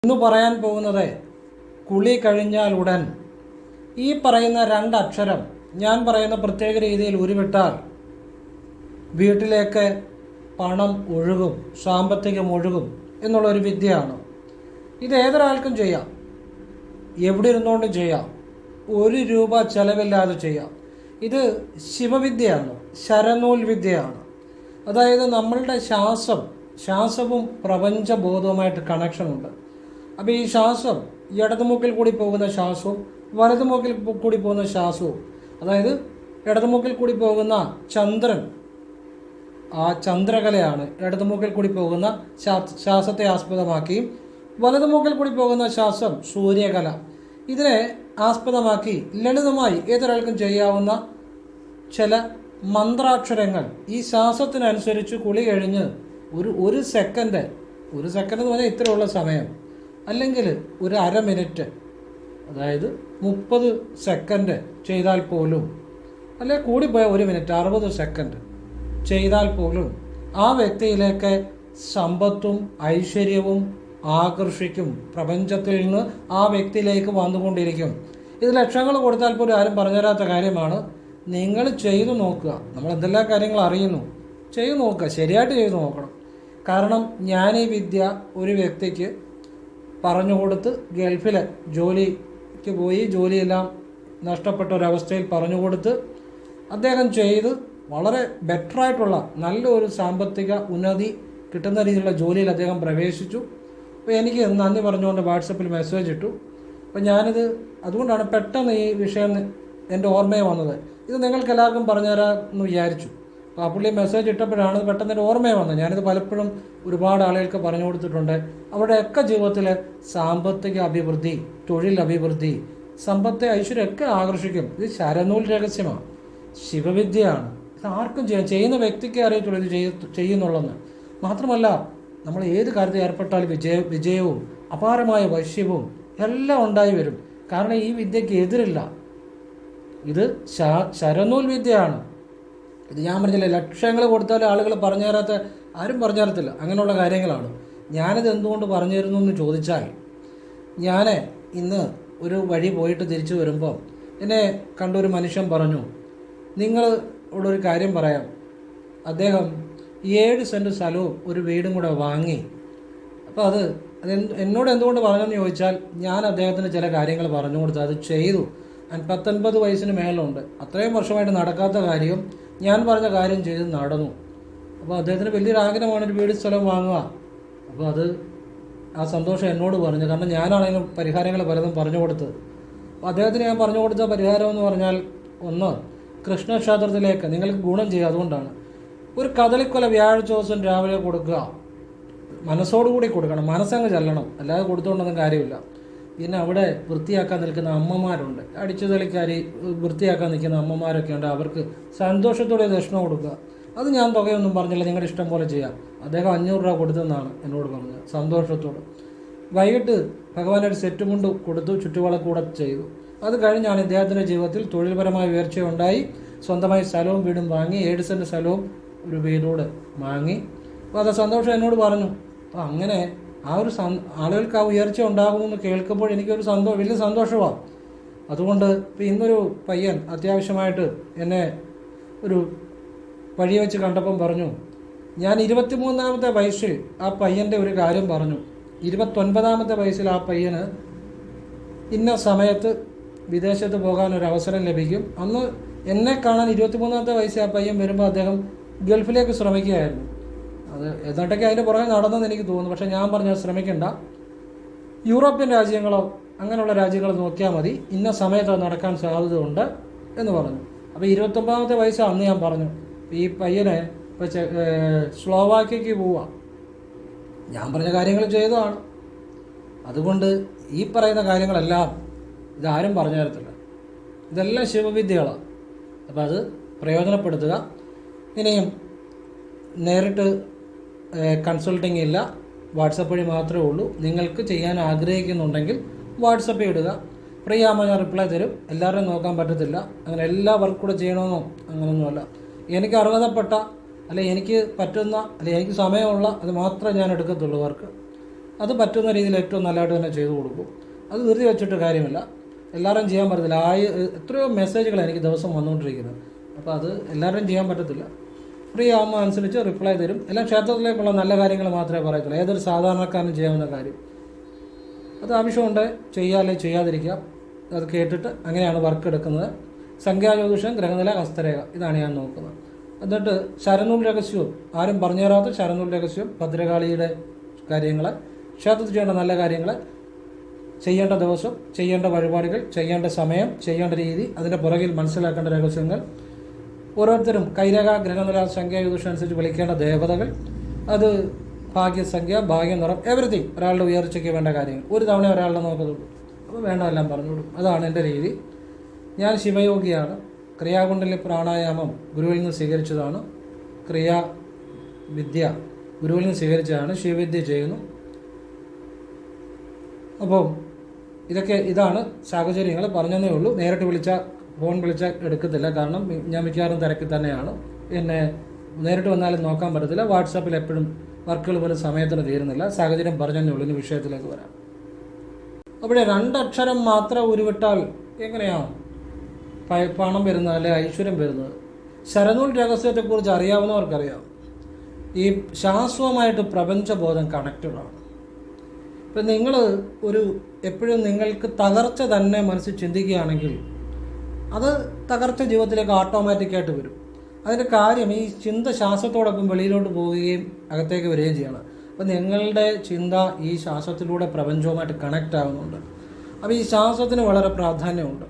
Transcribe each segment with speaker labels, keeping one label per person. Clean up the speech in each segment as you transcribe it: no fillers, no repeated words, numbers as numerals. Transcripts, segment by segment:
Speaker 1: ഇന്ന് പറയാൻ പോകുന്നത് കുളി കഴിഞ്ഞാൽ ഉടൻ ഈ പറയുന്ന രണ്ടക്ഷരം ഞാൻ പറയുന്ന പ്രത്യേക രീതിയിൽ ഉരുവിട്ടാൽ വീട്ടിലേക്ക് പണം ഒഴുകും, സാമ്പത്തികം ഒഴുകും എന്നുള്ളൊരു വിദ്യയാണ്. ഇത് ഏതൊരാൾക്കും ചെയ്യാം, എവിടെ ഇരുന്നുകൊണ്ടും ചെയ്യാം, ₹1 ചെലവില്ലാതെ ചെയ്യാം. ഇത് ശിവവിദ്യയാണ്, ശരനൂൽ വിദ്യയാണ്. അതായത് നമ്മളുടെ ശ്വാസവും പ്രപഞ്ചബോധവുമായിട്ട് കണക്ഷനുണ്ട്. അപ്പോൾ ഈ ശ്വാസം ഇടതുമുക്കിൽ കൂടി പോകുന്ന ശ്വാസവും വലതുമുക്കിൽ കൂടി പോകുന്ന ശ്വാസവും, അതായത് ഇടതുമുക്കിൽ കൂടി പോകുന്ന ചന്ദ്രൻ ആ ചന്ദ്രകലയാണ് ഇടതുമുക്കിൽ കൂടി പോകുന്ന ശ്വാസത്തെ ആസ്പദമാക്കിയും വലതുമുക്കിൽ കൂടി പോകുന്ന ശ്വാസം സൂര്യകല. ഇതിനെ ആസ്പദമാക്കി ലളിതമായി ഏതൊരാൾക്കും ചെയ്യാവുന്ന ചില മന്ത്രാക്ഷരങ്ങൾ ഈ ശ്വാസത്തിനനുസരിച്ച് കുളി കഴിഞ്ഞ് ഒരു സെക്കൻഡ് എന്ന് പറഞ്ഞാൽ ഇത്രയുള്ള സമയം, അല്ലെങ്കിൽ ഒരു അരമിനിറ്റ്, അതായത് 30 സെക്കൻഡ് ചെയ്താൽ പോലും, അല്ലെങ്കിൽ കൂടിപ്പോയ 1 മിനിറ്റ് 60 സെക്കൻഡ് ചെയ്താൽ പോലും ആ വ്യക്തിയിലേക്ക് സമ്പത്തും ഐശ്വര്യവും ആകർഷിക്കും. പ്രപഞ്ചത്തിൽ നിന്ന് ആ വ്യക്തിയിലേക്ക് വന്നുകൊണ്ടിരിക്കും. ഇത് ലക്ഷങ്ങൾ കൊടുത്താൽ പോലും ആരും പറഞ്ഞുതരാത്ത കാര്യമാണ്. നിങ്ങൾ ചെയ്തു നോക്കുക. നമ്മൾ എന്തെല്ലാം കാര്യങ്ങൾ അറിയുന്നു, ചെയ്തു നോക്കുക, ശരിയായിട്ട് ചെയ്തു നോക്കണം. കാരണം ഞാൻ ഈ വിദ്യ ഒരു വ്യക്തിക്ക് പറഞ്ഞുകൊടുത്ത് ഗൾഫിൽ ജോലിക്ക് പോയി ജോലിയെല്ലാം നഷ്ടപ്പെട്ട ഒരവസ്ഥയിൽ പറഞ്ഞുകൊടുത്ത് അദ്ദേഹം ചെയ്ത് വളരെ ബെറ്ററായിട്ടുള്ള നല്ലൊരു സാമ്പത്തിക ഉന്നതി കിട്ടുന്ന രീതിയിലുള്ള ജോലിയിൽ അദ്ദേഹം പ്രവേശിച്ചു. അപ്പോൾ എനിക്ക് നന്ദി പറഞ്ഞുകൊണ്ട് വാട്സപ്പിൽ മെസ്സേജ് ഇട്ടു. അപ്പോൾ ഞാനിത് അതുകൊണ്ടാണ് പെട്ടെന്ന് ഈ വിഷയം എൻ്റെ ഓർമ്മയെ വന്നത്. ഇത് നിങ്ങൾക്ക് എല്ലാവർക്കും പറഞ്ഞുതരാമെന്ന് വിചാരിച്ചു. അപ്പോൾ ആ പുള്ളി മെസ്സേജ് ഇട്ടപ്പോഴാണ് പെട്ടെന്ന് എൻ്റെ ഓർമ്മയെ വന്നത്. ഞാനിത് പലപ്പോഴും ഒരുപാട് ആളുകൾക്ക് പറഞ്ഞു കൊടുത്തിട്ടുണ്ട്. അവരുടെയൊക്കെ ജീവിതത്തിൽ സാമ്പത്തിക അഭിവൃദ്ധി, തൊഴിൽ അഭിവൃദ്ധി, സമ്പത്തെ ഐശ്വര്യമൊക്കെ ആകർഷിക്കും. ഇത് ശരനൂൽ രഹസ്യമാണ്, ശിവവിദ്യയാണ്. ഇത് ആർക്കും ചെയ്യാം, ചെയ്യുന്ന വ്യക്തിക്ക് അറിയത്തുള്ളൂ ഇത് ചെയ്യുന്നുള്ളെന്ന്. മാത്രമല്ല നമ്മൾ ഏത് കാര്യത്തിൽ ഏർപ്പെട്ടാലും വിജയവും അപാരമായ വശ്യവും എല്ലാം ഉണ്ടായി വരും. കാരണം ഈ വിദ്യയ്ക്ക് എതിരില്ല. ഇത് ശരനൂൽ വിദ്യയാണ്. ഇത് ഞാൻ പറഞ്ഞില്ല, ലക്ഷങ്ങൾ കൊടുത്താലും ആളുകൾ പറഞ്ഞു തരാത്ത ആരും പറഞ്ഞു തരത്തില്ല. അങ്ങനെയുള്ള കാര്യങ്ങളാണ്. ഞാനിത് എന്തുകൊണ്ട് പറഞ്ഞു തരുന്നു എന്ന് ചോദിച്ചാൽ, ഞാൻ ഇന്ന് ഒരു വഴി പോയിട്ട് തിരിച്ചു വരുമ്പോൾ എന്നെ കണ്ടൊരു മനുഷ്യൻ പറഞ്ഞു, നിങ്ങളോടൊരു കാര്യം പറയാം. അദ്ദേഹം 7 സെൻറ്റ് സ്ഥലവും ഒരു വീടും കൂടെ വാങ്ങി. അപ്പോൾ അത് എന്നോട് എന്തുകൊണ്ട് പറഞ്ഞെന്ന് ചോദിച്ചാൽ, ഞാൻ അദ്ദേഹത്തിന് ചില കാര്യങ്ങൾ പറഞ്ഞു കൊടുത്തു, അത് ചെയ്തു. 19 വയസ്സിന് മേലുണ്ട്. അത്രയും വർഷമായിട്ട് നടക്കാത്ത കാര്യം ഞാൻ പറഞ്ഞ കാര്യം ചെയ്ത് നടന്നു. അപ്പോൾ അദ്ദേഹത്തിന് വലിയൊരു ആഗ്രഹമാണ് ഒരു വീട് സ്ഥലം വാങ്ങുക. അപ്പോൾ അത് ആ സന്തോഷം എന്നോട് പറഞ്ഞു. കാരണം ഞാനാണെങ്കിലും പരിഹാരങ്ങൾ പലതും പറഞ്ഞു കൊടുത്തത്. അപ്പോൾ അദ്ദേഹത്തിന് ഞാൻ പറഞ്ഞു കൊടുത്ത പരിഹാരം എന്ന് പറഞ്ഞാൽ, ഒന്ന്, കൃഷ്ണക്ഷേത്രത്തിലേക്ക് നിങ്ങൾക്ക് ഗുണം ചെയ്യുക. അതുകൊണ്ടാണ് ഒരു കദളിക്കൊല വ്യാഴാഴ്ച ദിവസം രാവിലെ കൊടുക്കുക. മനസ്സോടുകൂടി കൊടുക്കണം, മനസ്സങ്ങ് ചെല്ലണം, അല്ലാതെ കൊടുത്തുകൊണ്ടൊന്നും കാര്യമില്ല. പിന്നെ അവിടെ വൃത്തിയാക്കാൻ നിൽക്കുന്ന അമ്മമാരുണ്ട്, അടിച്ചു തെളിക്കാരി വൃത്തിയാക്കാൻ നിൽക്കുന്ന അമ്മമാരൊക്കെ ഉണ്ട്. അവർക്ക് സന്തോഷത്തോടെ ദക്ഷിണ കൊടുക്കുക. അത് ഞാൻ തുകയൊന്നും പറഞ്ഞില്ല, നിങ്ങളുടെ ഇഷ്ടം പോലെ ചെയ്യാം. അദ്ദേഹം 500 രൂപ കൊടുത്തെന്നാണ് എന്നോട് പറഞ്ഞത്, സന്തോഷത്തോടെ. വൈകിട്ട് ഭഗവാനൊരു സെറ്റ് മുണ്ട് കൊടുത്തു, ചുറ്റുവളക്കൂടെ ചെയ്തു. അത് കഴിഞ്ഞാണ് ഇദ്ദേഹത്തിൻ്റെ ജീവിതത്തിൽ തൊഴിൽപരമായ ഉയർച്ചയുണ്ടായി. സ്വന്തമായി സ്ഥലവും വീടും വാങ്ങി, 7 സെൻറ്റ് സ്ഥലവും ഒരു വീടോട് വാങ്ങി. അപ്പോൾ അത് സന്തോഷം എന്നോട് പറഞ്ഞു. അപ്പോൾ അങ്ങനെ ആ ഒരു ആളുകൾക്ക് ആ ഉയർച്ച ഉണ്ടാകുമെന്ന് കേൾക്കുമ്പോൾ എനിക്കൊരു വലിയ സന്തോഷമാണ്. അതുകൊണ്ട് ഇപ്പോൾ ഇന്നൊരു പയ്യൻ അത്യാവശ്യമായിട്ട് എന്നെ ഒരു വഴി വെച്ച് കണ്ടപ്പം പറഞ്ഞു, ഞാൻ 23ാമത്തെ വയസ്സിൽ ആ പയ്യൻ്റെ ഒരു കാര്യം പറഞ്ഞു. 29ാമത്തെ വയസ്സിൽ ആ പയ്യന് ഇന്ന സമയത്ത് വിദേശത്ത് പോകാൻ ഒരു അവസരം ലഭിക്കും. അന്ന് എന്നെ കാണാൻ 23ാമത്തെ വയസ്സിൽ ആ പയ്യൻ വരുമ്പോൾ അദ്ദേഹം ഗൾഫിലേക്ക് ശ്രമിക്കുകയായിരുന്നു. അത് എന്നിട്ടൊക്കെ അതിൻ്റെ പുറകെ നടന്നെന്ന് എനിക്ക് തോന്നുന്നു. പക്ഷേ ഞാൻ പറഞ്ഞു, ശ്രമിക്കണ്ട, യൂറോപ്യൻ രാജ്യങ്ങളോ അങ്ങനെയുള്ള രാജ്യങ്ങൾ നോക്കിയാൽ മതി, ഇന്ന സമയത്ത് അത് നടക്കാൻ സാധ്യതയുണ്ട് എന്ന് പറഞ്ഞു. അപ്പോൾ 29ാമത്തെ വയസ്സ് അന്ന് ഞാൻ പറഞ്ഞു, ഈ പയ്യനെ ഇപ്പോൾ സ്ലോവാക്യയ്ക്ക് പോവുക. ഞാൻ പറഞ്ഞ കാര്യങ്ങൾ ചെയ്തതാണ്. അതുകൊണ്ട് ഈ പറയുന്ന കാര്യങ്ങളെല്ലാം ഇതാരും പറഞ്ഞു തരത്തില്ല, ഇതെല്ലാം ശിവവിദ്യകളാണ്. അപ്പോൾ അത് പ്രയോജനപ്പെടുത്തുക. ഇനിയും നേരിട്ട് കൺസൾട്ടിങ് ഇല്ല, വാട്സപ്പ് വഴി മാത്രമേ ഉള്ളൂ. നിങ്ങൾക്ക് ചെയ്യാൻ ആഗ്രഹിക്കുന്നുണ്ടെങ്കിൽ വാട്സപ്പിൽ ഇടുക, ഫ്രീ ആകുമ്പോൾ ഞാൻ റിപ്ലൈ തരും. എല്ലാവരും നോക്കാൻ പറ്റത്തില്ല, അങ്ങനെ എല്ലാ വർക്ക് കൂടെ ചെയ്യണമെന്നോ അങ്ങനെയൊന്നുമല്ല. എനിക്ക് അർഹതപ്പെട്ട, അല്ലെങ്കിൽ എനിക്ക് പറ്റുന്ന, അല്ലെങ്കിൽ എനിക്ക് സമയമുള്ള അത് മാത്രമേ ഞാൻ എടുക്കത്തുള്ളൂ വർക്ക്. അത് പറ്റുന്ന രീതിയിൽ ഏറ്റവും നല്ലതായിട്ട് തന്നെ ചെയ്തു കൊടുക്കും. അത് ധൃതി വെച്ചിട്ട് കാര്യമില്ല. എല്ലാവരും ചെയ്യാൻ പറ്റത്തില്ല. എത്രയോ മെസ്സേജുകളാണ് എനിക്ക് ദിവസം വന്നുകൊണ്ടിരിക്കുന്നത്. അപ്പോൾ അത് എല്ലാവരും ചെയ്യാൻ പറ്റത്തില്ല. ഫ്രീ ആകുമ്പോൾ അനുസരിച്ച് റിപ്ലൈ തരും. എല്ലാം ക്ഷേത്രത്തിലേക്കുള്ള നല്ല കാര്യങ്ങൾ മാത്രമേ പറയത്തുള്ളൂ. ഏതൊരു സാധാരണക്കാരനും ചെയ്യാവുന്ന കാര്യം. അത് ആവശ്യമുണ്ട്, ചെയ്യാതെ ചെയ്യാതിരിക്കുക. അത് കേട്ടിട്ട് അങ്ങനെയാണ് വർക്ക് എടുക്കുന്നത്. സംഖ്യാജ്യോതിഷം, ഗ്രഹനില, ഹസ്തരേഖ, ഇതാണ് ഞാൻ നോക്കുന്നത്. എന്നിട്ട് ശരനൂൽ രഹസ്യവും, ആരും പറഞ്ഞു തരാത്ത ശരനൂൽ രഹസ്യവും, ഭദ്രകാളിയുടെ കാര്യങ്ങൾ, ക്ഷേത്രത്തിൽ ചെയ്യേണ്ട നല്ല കാര്യങ്ങൾ, ചെയ്യേണ്ട ദിവസം, ചെയ്യേണ്ട വഴിപാടുകൾ, ചെയ്യേണ്ട സമയം, ചെയ്യേണ്ട രീതി, അതിൻ്റെ പുറകിൽ മനസ്സിലാക്കേണ്ട രഹസ്യങ്ങൾ, ഓരോരുത്തരും കൈരേഖ, ഗ്രഹനില, സംഖ്യാജ്യോതിഷം അനുസരിച്ച് വിളിക്കേണ്ട ദേവതകൾ, അത് ഭാഗ്യസംഖ്യ, ഭാഗ്യനിറം, എവറിത്തിങ്, ഒരാളുടെ ഉയർച്ചയ്ക്ക് വേണ്ട കാര്യങ്ങൾ. ഒരു തവണ ഒരാളുടെ നോക്കത്തുള്ളൂ. അപ്പോൾ വേണ്ടതെല്ലാം പറഞ്ഞോളൂ. അതാണ് എൻ്റെ രീതി. ഞാൻ ശിവയോഗിയാണ്. ക്രിയാകുണ്ടലി പ്രാണായാമം ഗുരുവിൽ നിന്ന് സ്വീകരിച്ചതാണ്. ക്രിയാവിദ്യ ഗുരുവിൽ നിന്ന് സ്വീകരിച്ചതാണ്. ശിവവിദ്യ ചെയ്യുന്നു. അപ്പോൾ ഇതാണ് സാഹചര്യങ്ങൾ. പറഞ്ഞതേ ഉള്ളൂ. നേരിട്ട് ഫോൺ വിളിച്ചാൽ എടുക്കത്തില്ല. കാരണം ഞാൻ മിക്കവാറും തിരക്കിൽ തന്നെയാണ്. പിന്നെ നേരിട്ട് വന്നാലും നോക്കാൻ പറ്റത്തില്ല. വാട്സാപ്പിൽ എപ്പോഴും വർക്കുകൾ പോലും സമയത്തിന് തീരുന്നില്ല. സാഹചര്യം പറഞ്ഞതേ ഉള്ളൂ. ഇനി വിഷയത്തിലേക്ക് വരാം. അവിടെ 2 അക്ഷരം മാത്രം ഉരുവിട്ടാൽ എങ്ങനെയാണ് പണം വരുന്നത്, അല്ലെ ഐശ്വര്യം വരുന്നത്? ശരനൂൽ രഹസ്യത്തെക്കുറിച്ച് അറിയാവുന്നവർക്കറിയാം. ഈ ശാസ്ത്രമായിട്ട് പ്രപഞ്ചബോധം കണക്റ്റഡാണ്. ഇപ്പം നിങ്ങൾ എപ്പോഴും നിങ്ങൾക്ക് തകർച്ച തന്നെ മനസ്സിൽ ചിന്തിക്കുകയാണെങ്കിൽ അത് തകർച്ച ജീവിതത്തിലേക്ക് ഓട്ടോമാറ്റിക്കായിട്ട് വരും. അതിൻ്റെ കാര്യം ഈ ചിന്ത ശാസ്ത്രത്തോടൊപ്പം വെളിയിലോട്ട് പോവുകയും അകത്തേക്ക് വരികയും ചെയ്യണം. അപ്പം നിങ്ങളുടെ ചിന്ത ഈ ശാസ്ത്രത്തിലൂടെ പ്രപഞ്ചവുമായിട്ട് കണക്റ്റ് ആകുന്നുണ്ട്. അപ്പോൾ ഈ ശാസ്ത്രത്തിന് വളരെ പ്രാധാന്യമുണ്ട്.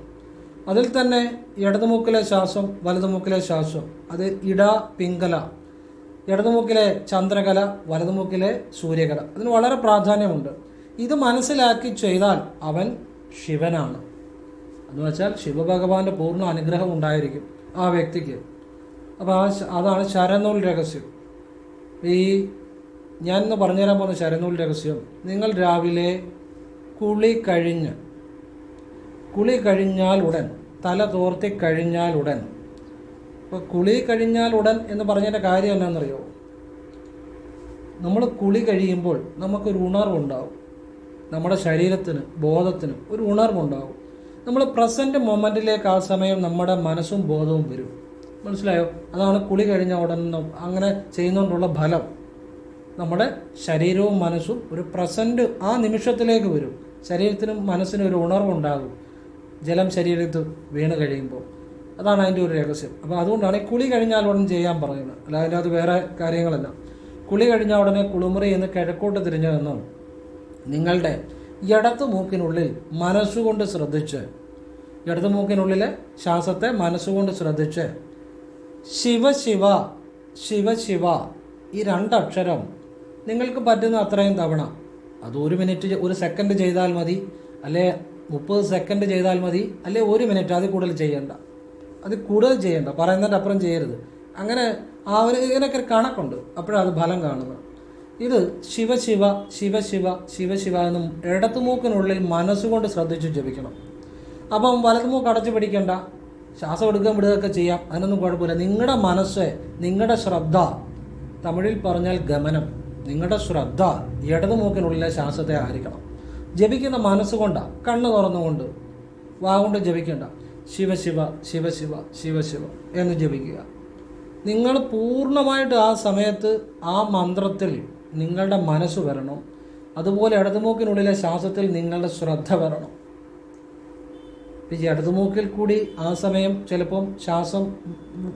Speaker 1: അതിൽ തന്നെ ഇടതുമുക്കിലെ ശ്വാസം, വലതുമുക്കിലെ ശ്വാസം, അത് പിങ്കല, ഇടതുമുക്കിലെ ചന്ദ്രകല, വലതുമുക്കിലെ സൂര്യകല, അതിന് വളരെ പ്രാധാന്യമുണ്ട്. ഇത് മനസ്സിലാക്കി ചെയ്താൽ അവൻ ശിവനാണ്. എന്ന് വെച്ചാൽ ശിവഭഗവാന്റെ പൂർണ്ണ അനുഗ്രഹം ഉണ്ടായിരിക്കും ആ വ്യക്തിക്ക്. അപ്പോൾ അതാണ് ശരനൂൽ രഹസ്യം. ഞാൻ ഇന്ന് പറഞ്ഞുതരാൻ പോകുന്ന ശരനൂൽ രഹസ്യം, നിങ്ങൾ രാവിലെ കുളി കഴിഞ്ഞാൽ ഉടൻ, തല തോർത്തി കഴിഞ്ഞാൽ ഉടൻ. ഇപ്പോൾ കുളി കഴിഞ്ഞാൽ ഉടൻ എന്ന് പറഞ്ഞതിൻ്റെ കാര്യം എന്നാണെന്നറിയോ? നമ്മൾ കുളി കഴിയുമ്പോൾ നമുക്കൊരു ഉണർവുണ്ടാവും. നമ്മുടെ ശരീരത്തിന്, ബോധത്തിന് ഒരു ഉണർവുണ്ടാവും. നമ്മൾ പ്രസൻറ്റ് മൊമെൻറ്റിലേക്ക് ആ സമയം നമ്മുടെ മനസ്സും ബോധവും വരും. മനസ്സിലായോ? അതാണ് കുളി കഴിഞ്ഞ ഉടൻ അങ്ങനെ ചെയ്യുന്നതുകൊണ്ടുള്ള ഫലം. നമ്മുടെ ശരീരവും മനസ്സും ഒരു പ്രസൻറ്റ് ആ നിമിഷത്തിലേക്ക് വരും. ശരീരത്തിനും മനസ്സിനും ഒരു ഉണർവുണ്ടാകും ജലം ശരീരത്തിൽ വീണ് കഴിയുമ്പോൾ. അതാണ് അതിൻ്റെ ഒരു രഹസ്യം. അപ്പോൾ അതുകൊണ്ടാണ് ഈ കുളി കഴിഞ്ഞാൽ ഉടൻ ചെയ്യാൻ പറയുന്നത്. അല്ല, അതിൻ്റെ അത് വേറെ കാര്യങ്ങളല്ല. കുളി കഴിഞ്ഞ ഉടനെ കുളിമുറി എന്ന് കിഴക്കോട്ട് തിരിഞ്ഞു നിന്നും നിങ്ങളുടെ ഇടത്ത് മൂക്കിനുള്ളിൽ മനസ്സുകൊണ്ട് ശ്രദ്ധിച്ച്, ഇടത്ത് മൂക്കിനുള്ളിലെ ശ്വാസത്തെ മനസ്സുകൊണ്ട് ശ്രദ്ധിച്ച് ശിവ ശിവ ശിവ ശിവ ഈ 2 അക്ഷരം നിങ്ങൾക്ക് പറ്റുന്ന അത്രയും തവണ, അത് 1 മിനിറ്റ് 1 സെക്കൻഡ് ചെയ്താൽ മതി, അല്ലെ 30 സെക്കൻഡ് ചെയ്താൽ മതി, അല്ലെ 1 മിനിറ്റ്, അതിൽ കൂടുതൽ ചെയ്യണ്ട. പറയുന്നതിൻ്റെ അപ്പുറം ചെയ്യരുത്. അങ്ങനെ ഇതിനൊക്കെ കണക്കുണ്ട്. അപ്പോഴാണ് അത് ഫലം കാണുന്നത്. ഇത് ശിവ ശിവ ശിവ ശിവ ശിവ ശിവ എന്നും ഇടത്തുമൂക്കിനുള്ളിൽ മനസ്സുകൊണ്ട് ശ്രദ്ധിച്ച് ജപിക്കണം. അപ്പം വലതുമൂക്ക് അടച്ചു പിടിക്കേണ്ട, ശ്വാസം എടുക്കാൻ വിടുകയൊക്കെ ചെയ്യാം, അതിനൊന്നും കുഴപ്പമില്ല. നിങ്ങളുടെ മനസ്സ്, നിങ്ങളുടെ ശ്രദ്ധ, തമിഴിൽ പറഞ്ഞാൽ ഗമനം, നിങ്ങളുടെ ശ്രദ്ധ ഇടതുമൂക്കിനുള്ളിലെ ശ്വാസത്തെ ആയിരിക്കണം. ജപിക്കുന്ന മനസ്സുകൊണ്ടാണ്, കണ്ണ് തുറന്നുകൊണ്ട്, വാഗുകൊണ്ട് ജപിക്കേണ്ട. ശിവ ശിവ ശിവ ശിവ ശിവ ശിവ എന്ന് ജപിക്കുക. നിങ്ങൾ പൂർണ്ണമായിട്ട് ആ സമയത്ത് ആ മന്ത്രത്തിൽ നിങ്ങളുടെ മനസ്സ് വരണം. അതുപോലെ ഇടതുമൂക്കിനുള്ളിലെ ശ്വാസത്തിൽ നിങ്ങളുടെ ശ്രദ്ധ വരണം. ഈ ഇടതുമൂക്കിൽ കൂടി ആ സമയം ചിലപ്പം ശ്വാസം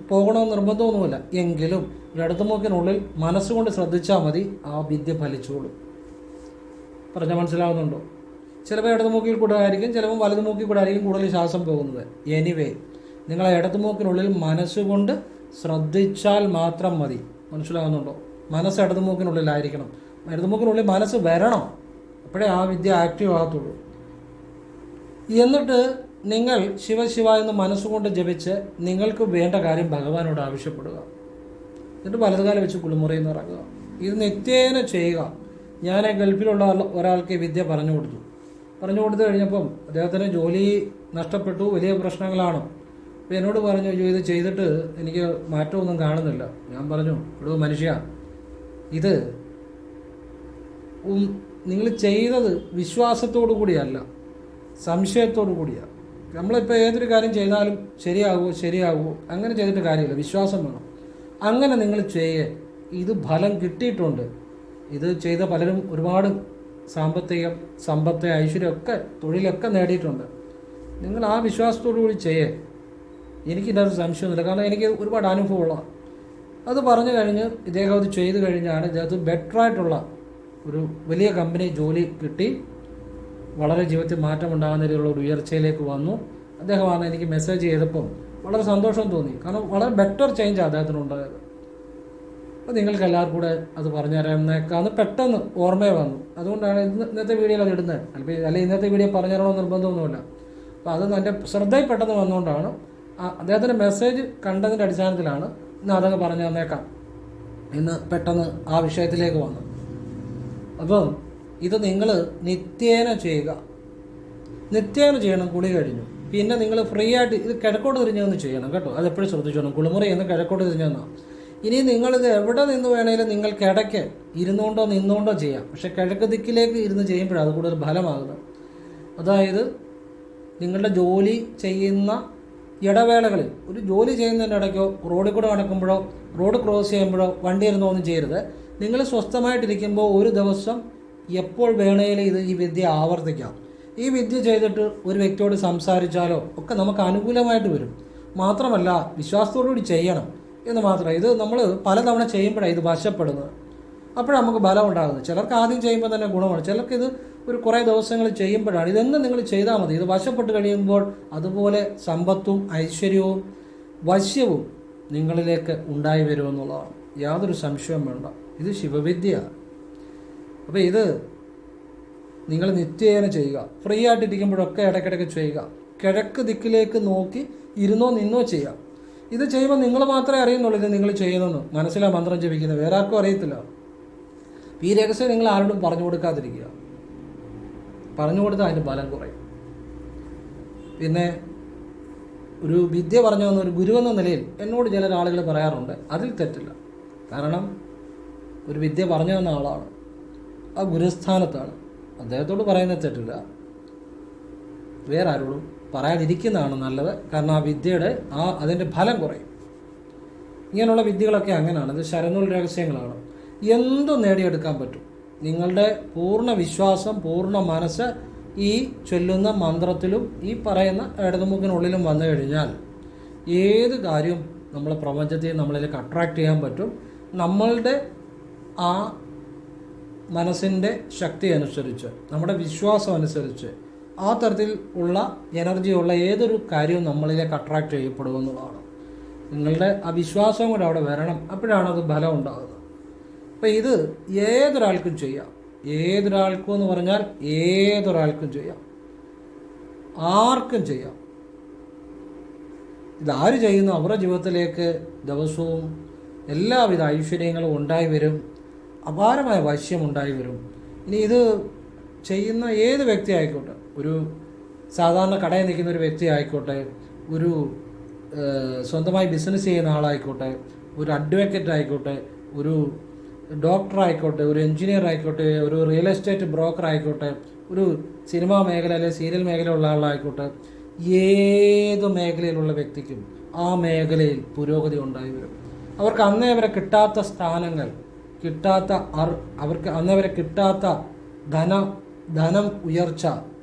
Speaker 1: പോകണമെന്ന് നിർബന്ധമൊന്നുമില്ല. എങ്കിലും ഇടതുമൂക്കിനുള്ളിൽ മനസ്സുകൊണ്ട് ശ്രദ്ധിച്ചാൽ മതി, ആ വിദ്യ ഫലിച്ചോളും. പറഞ്ഞാൽ മനസ്സിലാവുന്നുണ്ടോ? ചിലപ്പോൾ ഇടതുമൂക്കിൽ കൂടെ ആയിരിക്കും, ചിലപ്പോൾ വലതുമൂക്കിൽ കൂടെ ആയിരിക്കും കൂടുതൽ ശ്വാസം പോകുന്നത്. എനിവേ, നിങ്ങളെ ഇടതുമൂക്കിനുള്ളിൽ മനസ്സുകൊണ്ട് ശ്രദ്ധിച്ചാൽ മാത്രം മതി. മനസ്സിലാവുന്നുണ്ടോ? മനസ്സ് ഇടതുമൂക്കിനുള്ളിലായിരിക്കണം. ഇടതുമൂക്കിനുള്ളിൽ മനസ്സ് വരണം, അപ്പോഴേ ആ വിദ്യ ആക്റ്റീവ് ആകത്തുള്ളൂ. എന്നിട്ട് നിങ്ങൾ ശിവശിവ എന്ന് മനസ്സുകൊണ്ട് ജപിച്ച് നിങ്ങൾക്ക് വേണ്ട കാര്യം ഭഗവാനോട് ആവശ്യപ്പെടുക. എന്നിട്ട് വലതുകാലം വെച്ച് കുളിമുറിയിൽ നിന്ന് ഇറങ്ങുക. ഇത് നിത്യേന ചെയ്യുക. ഞാൻ ഗൾഫിലുള്ള ഒരാൾക്ക് വിദ്യ പറഞ്ഞു കൊടുത്തു കഴിഞ്ഞപ്പം അദ്ദേഹത്തിന് ജോലി നഷ്ടപ്പെട്ടു, വലിയ പ്രശ്നങ്ങളാണ്. അപ്പോൾ എന്നോട് പറഞ്ഞു, ഇത് ചെയ്തിട്ട് എനിക്ക് മാറ്റമൊന്നും കാണുന്നില്ല. ഞാൻ പറഞ്ഞു, മനുഷ്യ, ഇത് നിങ്ങൾ ചെയ്തത് വിശ്വാസത്തോടു കൂടിയല്ല, സംശയത്തോടു കൂടിയാണ്. നമ്മളിപ്പോൾ ഏതൊരു കാര്യം ചെയ്താലും ശരിയാകുമോ അങ്ങനെ ചെയ്തിട്ട് കാര്യമില്ല, വിശ്വാസം വേണം. അങ്ങനെ നിങ്ങൾ ഇത് ഫലം കിട്ടിയിട്ടുണ്ട്. ഇത് ചെയ്ത പലരും ഒരുപാട് സമ്പത്ത്, ഐശ്വര്യമൊക്കെ, തൊഴിലൊക്കെ നേടിയിട്ടുണ്ട്. നിങ്ങൾ ആ വിശ്വാസത്തോടു കൂടി എനിക്കിതിനകത്ത് സംശയമൊന്നുമില്ല, കാരണം എനിക്ക് ഒരുപാട് അനുഭവമുള്ളതാണ്. അത് പറഞ്ഞു കഴിഞ്ഞ് ഇദ്ദേഹം അത് ചെയ്തു കഴിഞ്ഞാണ് ഇദ്ദേഹത്ത് ബെറ്ററായിട്ടുള്ള ഒരു വലിയ കമ്പനി ജോലി കിട്ടി, വളരെ ജീവിതത്തിൽ മാറ്റമുണ്ടാകുന്ന രീതിയിലുള്ള ഒരു ഉയർച്ചയിലേക്ക് വന്നു. അദ്ദേഹമാണ് എനിക്ക് മെസ്സേജ് ചെയ്തപ്പം വളരെ സന്തോഷം തോന്നി, കാരണം വളരെ ബെറ്റർ ചേഞ്ചാണ് അദ്ദേഹത്തിനുണ്ടായത്. അപ്പോൾ നിങ്ങൾക്ക് എല്ലാവർക്കും കൂടെ അത് പറഞ്ഞു തരാമെന്നേക്കാന്ന് പെട്ടെന്ന് ഓർമ്മയെ വന്നു. അതുകൊണ്ടാണ് ഇന്നത്തെ വീഡിയോയിൽ അത് ഇടുന്നത്. അല്ലെങ്കിൽ ഇന്നത്തെ വീഡിയോ പറഞ്ഞു തരണമെന്ന് നിർബന്ധമൊന്നുമില്ല. അപ്പോൾ അത് എൻ്റെ ശ്രദ്ധയിൽ പെട്ടെന്ന് വന്നുകൊണ്ടാണ്, അദ്ദേഹത്തിൻ്റെ മെസ്സേജ് കണ്ടതിൻ്റെ അടിസ്ഥാനത്തിലാണ് ഇന്ന് അതങ്ങ് പറഞ്ഞു തന്നേക്കാം ഇന്ന് പെട്ടെന്ന് ആ വിഷയത്തിലേക്ക് വന്നു. അപ്പം ഇത് നിങ്ങൾ നിത്യേന ചെയ്യണം. കുളി കഴിഞ്ഞു പിന്നെ നിങ്ങൾ ഫ്രീ ആയിട്ട് ഇത് കിഴക്കോട്ട് തിരിഞ്ഞൊന്ന് ചെയ്യണം കേട്ടോ. അതെപ്പോഴും ശ്രദ്ധിച്ചോണം. കുളിമുറി എന്ന് കിഴക്കോട്ട് തിരിഞ്ഞെന്നാണ്. ഇനി നിങ്ങളിത് എവിടെ നിന്ന് വേണമെങ്കിലും നിങ്ങൾക്ക് ഇടയ്ക്ക് ഇരുന്നുകൊണ്ടോ നിന്നുകൊണ്ടോ ചെയ്യാം. പക്ഷെ കിഴക്ക് ദിക്കിലേക്ക് ഇരുന്ന് ചെയ്യുമ്പോഴാണ് അത് കൂടുതൽ ഫലമാകുന്നത്. അതായത് നിങ്ങളുടെ ജോലി ചെയ്യുന്ന ഇടവേളകളിൽ, ഒരു ജോലി ചെയ്യുന്നതിൻ്റെ ഇടയ്ക്കോ റോഡിൽ കൂടെ നടക്കുമ്പോഴോ റോഡ് ക്രോസ് ചെയ്യുമ്പോഴോ വണ്ടി ഇരുന്നോ ഒന്നും ചെയ്യരുത്. നിങ്ങൾ സ്വസ്ഥമായിട്ടിരിക്കുമ്പോൾ ഒരു ദിവസം എപ്പോൾ വേണേലും ഈ വിദ്യ ആവർത്തിക്കാം. ഈ വിദ്യ ചെയ്തിട്ട് ഒരു വ്യക്തിയോട് സംസാരിച്ചാലോ ഒക്കെ നമുക്ക് അനുകൂലമായിട്ട് വരും. മാത്രമല്ല വിശ്വാസത്തോടുകൂടി ചെയ്യണം എന്ന് മാത്രമേ. ഇത് നമ്മൾ പലതവണ ചെയ്യുമ്പോഴാണ് ഇത് വശപ്പെടുന്നത്. അപ്പോഴാണ് നമുക്ക് ബലം ഉണ്ടാകുന്നത്. ചിലർക്ക് ആദ്യം ചെയ്യുമ്പോൾ തന്നെ ഗുണമാണ്, ചിലർക്ക് ഇത് ഒരു കുറേ ദിവസങ്ങൾ ചെയ്യുമ്പോഴാണ്. ഇതെന്നും നിങ്ങൾ ചെയ്താൽ മതി. ഇത് വശപ്പെട്ട് കഴിയുമ്പോൾ അതുപോലെ സമ്പത്തും ഐശ്വര്യവും വശ്യവും നിങ്ങളിലേക്ക് ഉണ്ടായി വരുമെന്നുള്ളതാണ്. യാതൊരു സംശയവും വേണ്ട. ഇത് ശിവവിദ്യയാണ്. അപ്പോൾ ഇത് നിങ്ങൾ നിത്യേന ചെയ്യുക. ഫ്രീ ആയിട്ടിരിക്കുമ്പോഴൊക്കെ ഇടയ്ക്കിടയ്ക്ക് ചെയ്യുക. കിഴക്ക് ദിക്കിലേക്ക് നോക്കി ഇരുന്നോ നിന്നോ ചെയ്യാം. ഇത് ചെയ്യുമ്പോൾ നിങ്ങൾ മാത്രമേ അറിയുന്നുള്ളൂ ഇത് നിങ്ങൾ ചെയ്യുന്നെന്ന്. മനസ്സിലാ മന്ത്രം ജപിക്കുന്നത്, വേറെ ആർക്കും അറിയത്തില്ല. ഈ രഹസ്യം നിങ്ങൾ ആരോടും പറഞ്ഞു കൊടുക്കാതിരിക്കുക. പറഞ്ഞു കൊടുത്താൽ അതിൻ്റെ ബലം കുറയും. പിന്നെ ഒരു വിദ്യ പറഞ്ഞു തന്ന ഒരു ഗുരുവെന്ന നിലയിൽ എന്നോട് ചില ആളുകൾ പറയാറുണ്ട്. അതിൽ തെറ്റില്ല. കാരണം ഒരു വിദ്യ പറഞ്ഞു തന്ന ആളാണ്, ആ ഗുരുസ്ഥാനത്താണ്. അദ്ദേഹത്തോട് പറയുന്നത് തെറ്റില്ല. വേറെ ആരോടും പറയാതിരിക്കുന്നതാണ് നല്ലത്. കാരണം ആ വിദ്യയുടെ അതിൻ്റെ ഫലം കുറയും. ഇങ്ങനെയുള്ള വിദ്യകളൊക്കെ അങ്ങനെയാണ്. ഇത് ശരനൂൽ രഹസ്യങ്ങളാണ്. എന്തും നേടിയെടുക്കാൻ പറ്റും. നിങ്ങളുടെ പൂർണ്ണ വിശ്വാസം, പൂർണ്ണ മനസ്സ് ഈ ചൊല്ലുന്ന മന്ത്രത്തിലും ഈ പറയുന്ന ഇടതുമുക്കിനുള്ളിലും വന്നു കഴിഞ്ഞാൽ ഏത് കാര്യവും നമ്മളെ പ്രപഞ്ചത്തെ നമ്മളിലേക്ക് അട്രാക്റ്റ് ചെയ്യാൻ പറ്റും. നമ്മളുടെ ആ മനസ്സിൻ്റെ ശക്തി അനുസരിച്ച്, നമ്മുടെ വിശ്വാസം അനുസരിച്ച് ആ തരത്തിൽ ഉള്ള എനർജിയുള്ള ഏതൊരു കാര്യവും നമ്മളിലേക്ക് അട്രാക്റ്റ് ചെയ്യപ്പെടുമെന്നുള്ളതാണ്. നിങ്ങളുടെ ആ വിശ്വാസം കൂടെ അവിടെ വരണം. അപ്പോഴാണ് അത് ഫലം ഉണ്ടാകുന്നത്. അപ്പോൾ ഇത് ഏതൊരാൾക്കും ചെയ്യാം. ഏതൊരാൾക്കും എന്ന് പറഞ്ഞാൽ ഏതൊരാൾക്കും ചെയ്യാം, ആർക്കും ചെയ്യാം. ഇതാര് ചെയ്യുന്നു അവരുടെ ജീവിതത്തിലേക്ക് ദിവസവും എല്ലാവിധ ഐശ്വര്യങ്ങളും ഉണ്ടായി വരും. അപാരമായ വശ്യം ഉണ്ടായി വരും. ഇനി ഇത് ചെയ്യുന്ന ഏത് വ്യക്തി ആയിക്കോട്ടെ, ഒരു സാധാരണ കടയിൽ നിൽക്കുന്ന ഒരു വ്യക്തി ആയിക്കോട്ടെ, ഒരു സ്വന്തമായി ബിസിനസ് ചെയ്യുന്ന ആളായിക്കോട്ടെ, ഒരു അഡ്വക്കേറ്റ് ആയിക്കോട്ടെ, ഒരു ഡോക്ടർ ആയിക്കോട്ടെ, ഒരു എഞ്ചിനീയർ ആയിക്കോട്ടെ, ഒരു റിയൽ എസ്റ്റേറ്റ് ബ്രോക്കർ ആയിക്കോട്ടെ, ഒരു സിനിമാ മേഖല അല്ലെങ്കിൽ സീരിയൽ മേഖലയുള്ള ആളായിക്കോട്ടെ, ഏത് മേഖലയിലുള്ള വ്യക്തിക്കും ആ മേഖലയിൽ പുരോഗതി ഉണ്ടായി വരും. അവർക്ക് അന്നേ വരെ കിട്ടാത്ത സ്ഥാനങ്ങൾ, അവർക്ക് അന്നേ വരെ കിട്ടാത്ത ധനം ഉയർച്ച,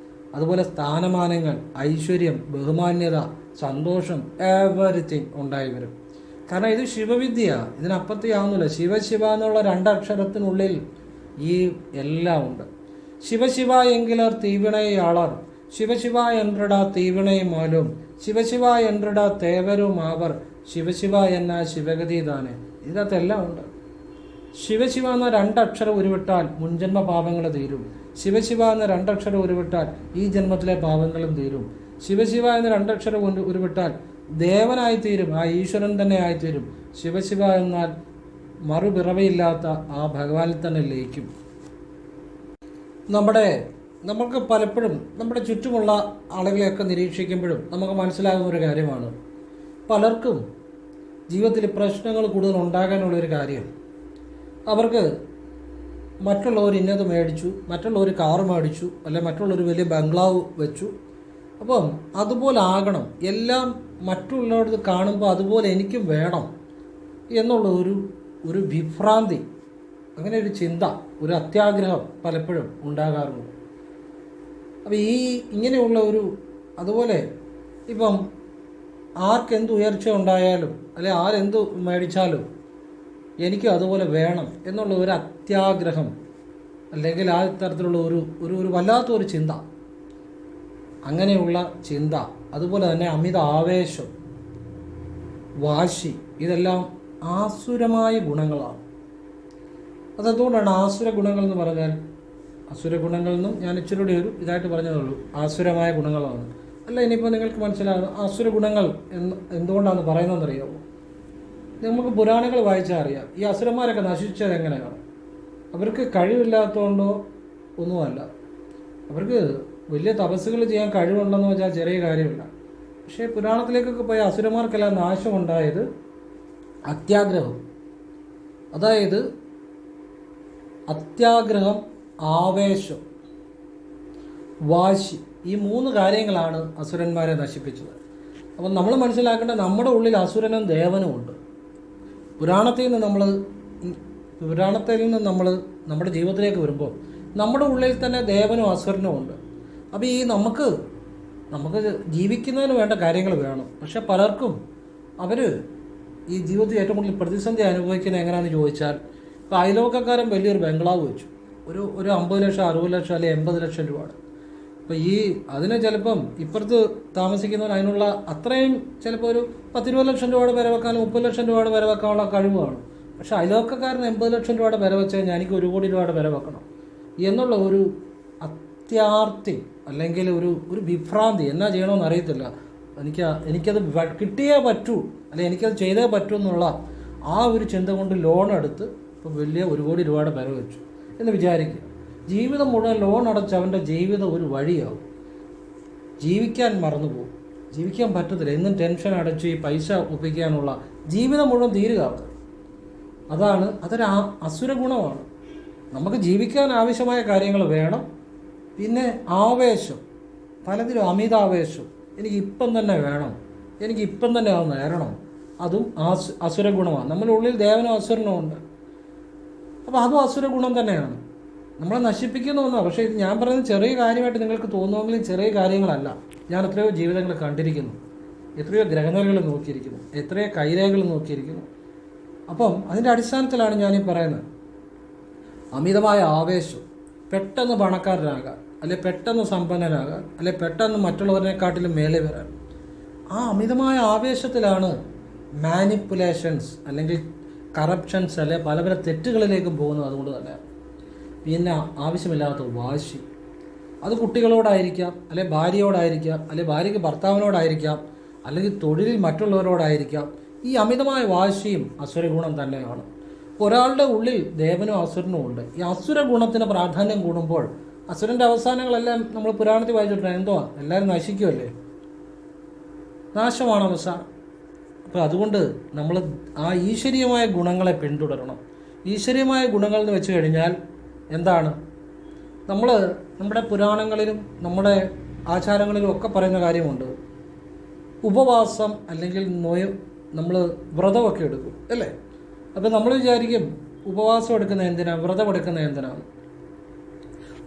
Speaker 1: അതുപോലെ സ്ഥാനമാനങ്ങൾ, ഐശ്വര്യം, ബഹുമാന്യത, സന്തോഷം, എവരിത്തിങ് ഉണ്ടായി വരും. കാരണം ഇത് ശിവവിദ്യ, ഇതിനപ്പുറത്തേയാവുന്നില്ല. ശിവശിവ എന്നുള്ള രണ്ടക്ഷരത്തിനുള്ളിൽ ഈ എല്ലാം ഉണ്ട്. ശിവശിവ എങ്കിലർ തീവിണയാളർ, ശിവശിവ என்றடா തീവിണை മാലും, ശിവശിവ என்றடா തേവരും ആവർ, ശിവശിവ എന്ന ശിവഗതി താനെ. ഇതിനകത്തെല്ലാം ഉണ്ട്. ശിവശിവ എന്ന രണ്ടക്ഷരം ഉരുവിട്ടാൽ മുൻജന്മ പാപങ്ങൾ തീരും. ശിവശിവ എന്ന രണ്ടക്ഷരം ഉരുവിട്ടാൽ ഈ ജന്മത്തിലെ പാപങ്ങളും തീരും. ശിവശിവ എന്ന രണ്ടക്ഷരം ഉരുവിട്ടാൽ ദേവനായിത്തീരും, ആ ഈശ്വരൻ തന്നെ ആയിത്തീരും. ശിവശിവ എന്നാൽ മറുപിറവയില്ലാത്ത ആ ഭഗവാനിൽ തന്നെ ലയിക്കും. നമുക്ക് പലപ്പോഴും നമ്മുടെ ചുറ്റുമുള്ള ആളുകളെയൊക്കെ നിരീക്ഷിക്കുമ്പോഴും നമുക്ക് മനസ്സിലാകുന്ന ഒരു കാര്യമാണ്, പലർക്കും ജീവിതത്തിൽ പ്രശ്നങ്ങൾ കൂടുതൽ ഉണ്ടാകാനുള്ളൊരു കാര്യം അവർക്ക് മറ്റുള്ളവർ ഇന്നത് മേടിച്ചു, മറ്റുള്ളവർ കാറ് മേടിച്ചു, അല്ലെങ്കിൽ മറ്റുള്ളവർ വലിയ ബംഗ്ലാവ് വെച്ചു. അപ്പം അതുപോലെ ആകണം, എല്ലാം മറ്റുള്ളവരത് കാണുമ്പോൾ അതുപോലെ എനിക്കും വേണം എന്നുള്ള ഒരു വിഭ്രാന്തി, അങ്ങനെ ഒരു ചിന്ത, ഒരു അത്യാഗ്രഹം പലപ്പോഴും ഉണ്ടാകാറുണ്ട്. അപ്പോൾ ഇങ്ങനെയുള്ള അതുപോലെ ഇപ്പം ആർക്കെന്ത് ഉയർച്ച ഉണ്ടായാലും അല്ലെ ആരെന്ത് മേടിച്ചാലും എനിക്കും അതുപോലെ വേണം എന്നുള്ള ഒരു അത്യാഗ്രഹം, അല്ലെങ്കിൽ ആ തരത്തിലുള്ള ഒരു വല്ലാത്തൊരു ചിന്ത, അങ്ങനെയുള്ള ചിന്ത, അതുപോലെ തന്നെ അമിത ആവേശം, വാശി, ഇതെല്ലാം ആസുരമായ ഗുണങ്ങളാണ്. അതെന്തുകൊണ്ടാണ് ആസുര ഗുണങ്ങൾ എന്ന് പറഞ്ഞാൽ? അസുര ഗുണങ്ങളിൽ നിന്നും ഞാൻ ഇച്ചിരി ഇതായിട്ട് പറഞ്ഞതുള്ളൂ, ആസുരമായ ഗുണങ്ങളാണ്. അല്ല, ഇനിയിപ്പോൾ നിങ്ങൾക്ക് മനസ്സിലാകും ആസുര ഗുണങ്ങൾ എന്തുകൊണ്ടാണ് പറയുന്നതെന്നറിയാമോ? നമുക്ക് പുരാണങ്ങൾ വായിച്ചാൽ അറിയാം, ഈ അസുരന്മാരൊക്കെ നശിച്ചത് എങ്ങനെയാണ്? അവർക്ക് കഴിവില്ലാത്തതുകൊണ്ടോ ഒന്നുമല്ല, അവർക്ക് വലിയ തപസ്സുകൾ ചെയ്യാൻ കഴിവുണ്ടെന്ന് വെച്ചാൽ ചെറിയ കാര്യമില്ല. പക്ഷേ പുരാണത്തിലേക്കൊക്കെ പോയ അസുരന്മാർക്കെല്ലാം നാശമുണ്ടായത് അത്യാഗ്രഹം. അതായത് അത്യാഗ്രഹം, ആവേശം, വാശി, ഈ 3 കാര്യങ്ങളാണ് അസുരന്മാരെ നശിപ്പിച്ചത്. അപ്പം നമ്മൾ മനസ്സിലാക്കേണ്ട, നമ്മുടെ ഉള്ളിൽ അസുരനും ദേവനും ഉണ്ട്. പുരാണത്തിൽ നിന്ന് നമ്മൾ നമ്മുടെ ജീവിതത്തിലേക്ക് വരുമ്പോൾ നമ്മുടെ ഉള്ളിൽ തന്നെ ദേവനും അസുരനും ഉണ്ട്. അപ്പോൾ നമുക്ക് ജീവിക്കുന്നതിന് വേണ്ട കാര്യങ്ങൾ വേണം. പക്ഷെ പലർക്കും അവർ ഈ ജീവിതത്തിൽ ഏറ്റവും കൂടുതൽ പ്രതിസന്ധി അനുഭവിക്കുന്നത് എങ്ങനെയാണെന്ന് ചോദിച്ചാൽ, ഇപ്പോൾ അയൽവക്കക്കാരൻ വലിയൊരു ബംഗ്ലാവ് വെച്ചു, ഒരു 50 ലക്ഷം 60 ലക്ഷം അല്ലെങ്കിൽ 80 ലക്ഷം രൂപയാണ്. അപ്പോൾ അതിന് ചിലപ്പം ഇപ്പുറത്ത് താമസിക്കുന്നവർ അതിനുള്ള അത്രയും ചിലപ്പോൾ ഒരു 10-20 ലക്ഷം രൂപയുടെ വില വെക്കാനും 30 ലക്ഷം രൂപയുടെ വില വെക്കാനുള്ള കഴിവാണ്. പക്ഷേ അയൽവക്കക്കാരന് 80 ലക്ഷം രൂപയുടെ വില വെച്ച് കഴിഞ്ഞാൽ എനിക്ക് 1 കോടി രൂപയുടെ വില വെക്കണം എന്നുള്ള ഒരു അത്യാർത്തി, അല്ലെങ്കിൽ ഒരു വിഭ്രാന്തി, എന്നാ ചെയ്യണമെന്ന് അറിയത്തില്ല, എനിക്കത് കിട്ടിയേ പറ്റൂ, അല്ലെങ്കിൽ എനിക്കത് ചെയ്തേ പറ്റൂ എന്നുള്ള ആ ഒരു ചിന്ത കൊണ്ട് ലോൺ എടുത്ത് ഇപ്പോൾ വലിയ 1 കോടി രൂപയുടെ വില വെച്ചു എന്ന് വിചാരിക്കുക. ജീവിതം മുഴുവൻ ലോൺ അടച്ച് അവൻ്റെ ജീവിതം ഒരു വഴിയാവും. ജീവിക്കാൻ മറന്നുപോകും, ജീവിക്കാൻ പറ്റത്തില്ല, എന്നും ടെൻഷൻ അടച്ച് ഈ പൈസ ഒപ്പിക്കാനുള്ള ജീവിതം മുഴുവൻ തീരുക. അതൊരു അസുര ഗുണമാണ്. നമുക്ക് ജീവിക്കാൻ ആവശ്യമായ കാര്യങ്ങൾ വേണം. പിന്നെ ആവേശം, പലതിലും അമിതാവേശം, എനിക്കിപ്പം തന്നെ വേണം, എനിക്കിപ്പം തന്നെ അത് നേരണം, അതും അസുര ഗുണമാണ്. നമ്മുടെ ഉള്ളിൽ ദേവനും അസുരനും ഉണ്ട്. അപ്പോൾ അതും അസുര ഗുണം തന്നെയാണ്, നമ്മളെ നശിപ്പിക്കുന്ന ഒന്നാണ്. പക്ഷേ ഇത് ഞാൻ പറയുന്നത് ചെറിയ കാര്യമായിട്ട് നിങ്ങൾക്ക് തോന്നുമെങ്കിലും ചെറിയ കാര്യങ്ങളല്ല. ഞാൻ എത്രയോ ജീവിതങ്ങൾ കണ്ടിരിക്കുന്നു, എത്രയോ ഗ്രഹനിലകൾ നോക്കിയിരിക്കുന്നു, എത്രയോ കൈരേഖകൾ നോക്കിയിരിക്കുന്നു. അപ്പം അതിൻ്റെ അടിസ്ഥാനത്തിലാണ് ഞാനീ പറയുന്നത്. അമിതമായ ആവേശം, പെട്ടെന്ന് പണക്കാരനാകാൻ, അല്ലെ പെട്ടെന്ന് സമ്പന്നനാകാൻ, അല്ലെ പെട്ടെന്ന് മറ്റുള്ളവരെക്കാട്ടിലും മേലെ വരാൻ, ആ അമിതമായ ആവേശത്തിലാണ് മാനിപ്പുലേഷൻസ് അല്ലെങ്കിൽ കറപ്ഷൻസ്, അല്ലെ പല പല തെറ്റുകളിലേക്കും പോകുന്നത്. അതുകൊണ്ട് തന്നെ പിന്നെ ആവശ്യമില്ലാത്ത വാശി, അത് കുട്ടികളോടായിരിക്കാം, അല്ലെ ഭാര്യയോടായിരിക്കാം, അല്ലെ ഭാര്യയ്ക്ക് ഭർത്താവിനോടായിരിക്കാം, അല്ലെങ്കിൽ തൊഴിലിൽ മറ്റുള്ളവരോടായിരിക്കാം. ഈ അമിതമായ വാശിയും അസുര ഗുണം തന്നെയാണ്. ഒരാളുടെ ഉള്ളിൽ ദേവനും അസുരനും ഉണ്ട്. ഈ അസുര ഗുണത്തിന് പ്രാധാന്യം കൂടുമ്പോൾ അസുരൻ്റെ അവസാനങ്ങളെല്ലാം നമ്മൾ പുരാണത്തിൽ വായിച്ചിട്ടുണ്ട്. എന്തുവാ? എല്ലാവരും നശിക്കുമല്ലേ, നാശമാണ് അവസാനം. അപ്പോൾ അതുകൊണ്ട് നമ്മൾ ആ ഈശ്വരീയമായ ഗുണങ്ങളെ പിന്തുടരണം. ഈശ്വരീയമായ ഗുണങ്ങൾ എന്ന് വെച്ച് കഴിഞ്ഞാൽ എന്താണ്? നമ്മുടെ പുരാണങ്ങളിലും നമ്മുടെ ആചാരങ്ങളിലും ഒക്കെ പറയുന്ന കാര്യമുണ്ട്. ഉപവാസം അല്ലെങ്കിൽ നമ്മൾ വ്രതമൊക്കെ എടുക്കും അല്ലേ? അപ്പോൾ നമ്മൾ വിചാരിക്കും ഉപവാസം എടുക്കുന്ന എന്തിനാണ്, വ്രതം എടുക്കുന്ന എന്തിനാണ്?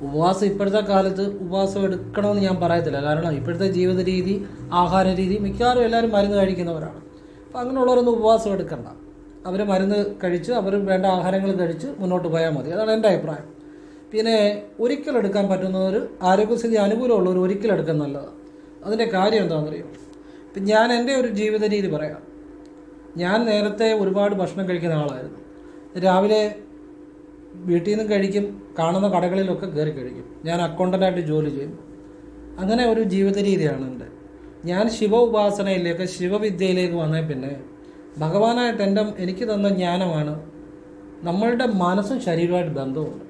Speaker 1: ഉപവാസം ഇപ്പോഴത്തെ കാലത്ത് ഉപവാസം എടുക്കണമെന്ന് ഞാൻ പറയത്തില്ല. കാരണം ഇപ്പോഴത്തെ ജീവിത രീതി, ആഹാര രീതി, മിക്കവാറും എല്ലാവരും മരുന്ന് കഴിക്കുന്നവരാണ്. അപ്പോൾ അങ്ങനെയുള്ളവരൊന്നും ഉപവാസം എടുക്കണ്ട. അവർ മരുന്ന് കഴിച്ച് അവർ വേണ്ട ആഹാരങ്ങൾ കഴിച്ച് മുന്നോട്ട് പോയാൽ മതി. അതാണ് എൻ്റെ അഭിപ്രായം. പിന്നെ ഒരിക്കലെടുക്കാൻ പറ്റുന്നവർ, ആരോഗ്യസ്ഥിതി അനുകൂലമുള്ളവർ ഒരിക്കലെടുക്കാൻ നല്ലതാണ്. അതിൻ്റെ കാര്യം എന്താണെന്നറിയോ? ഇപ്പം ഞാൻ എൻ്റെ ഒരു ജീവിത രീതി പറയാം. ഞാൻ നേരത്തെ ഒരുപാട് ഭക്ഷണം കഴിക്കുന്ന ആളായിരുന്നു. രാവിലെ വീട്ടിൽ നിന്നും കഴിക്കും, കാണുന്ന കടകളിലൊക്കെ കയറി കഴിക്കും. ഞാൻ അക്കൗണ്ടൻ്റായിട്ട് ജോലി ചെയ്യും. അങ്ങനെ ഒരു ജീവിത രീതിയാണ് എൻ്റെ. ഞാൻ ശിവ ഉപാസനയിലേക്ക്, ശിവവിദ്യയിലേക്ക് വന്നേ പിന്നെ ഭഗവാനായിട്ട് എനിക്ക് തന്ന ജ്ഞാനമാണ് നമ്മളുടെ മനസ്സും ശരീരവുമായിട്ട് ബന്ധമുണ്ട്.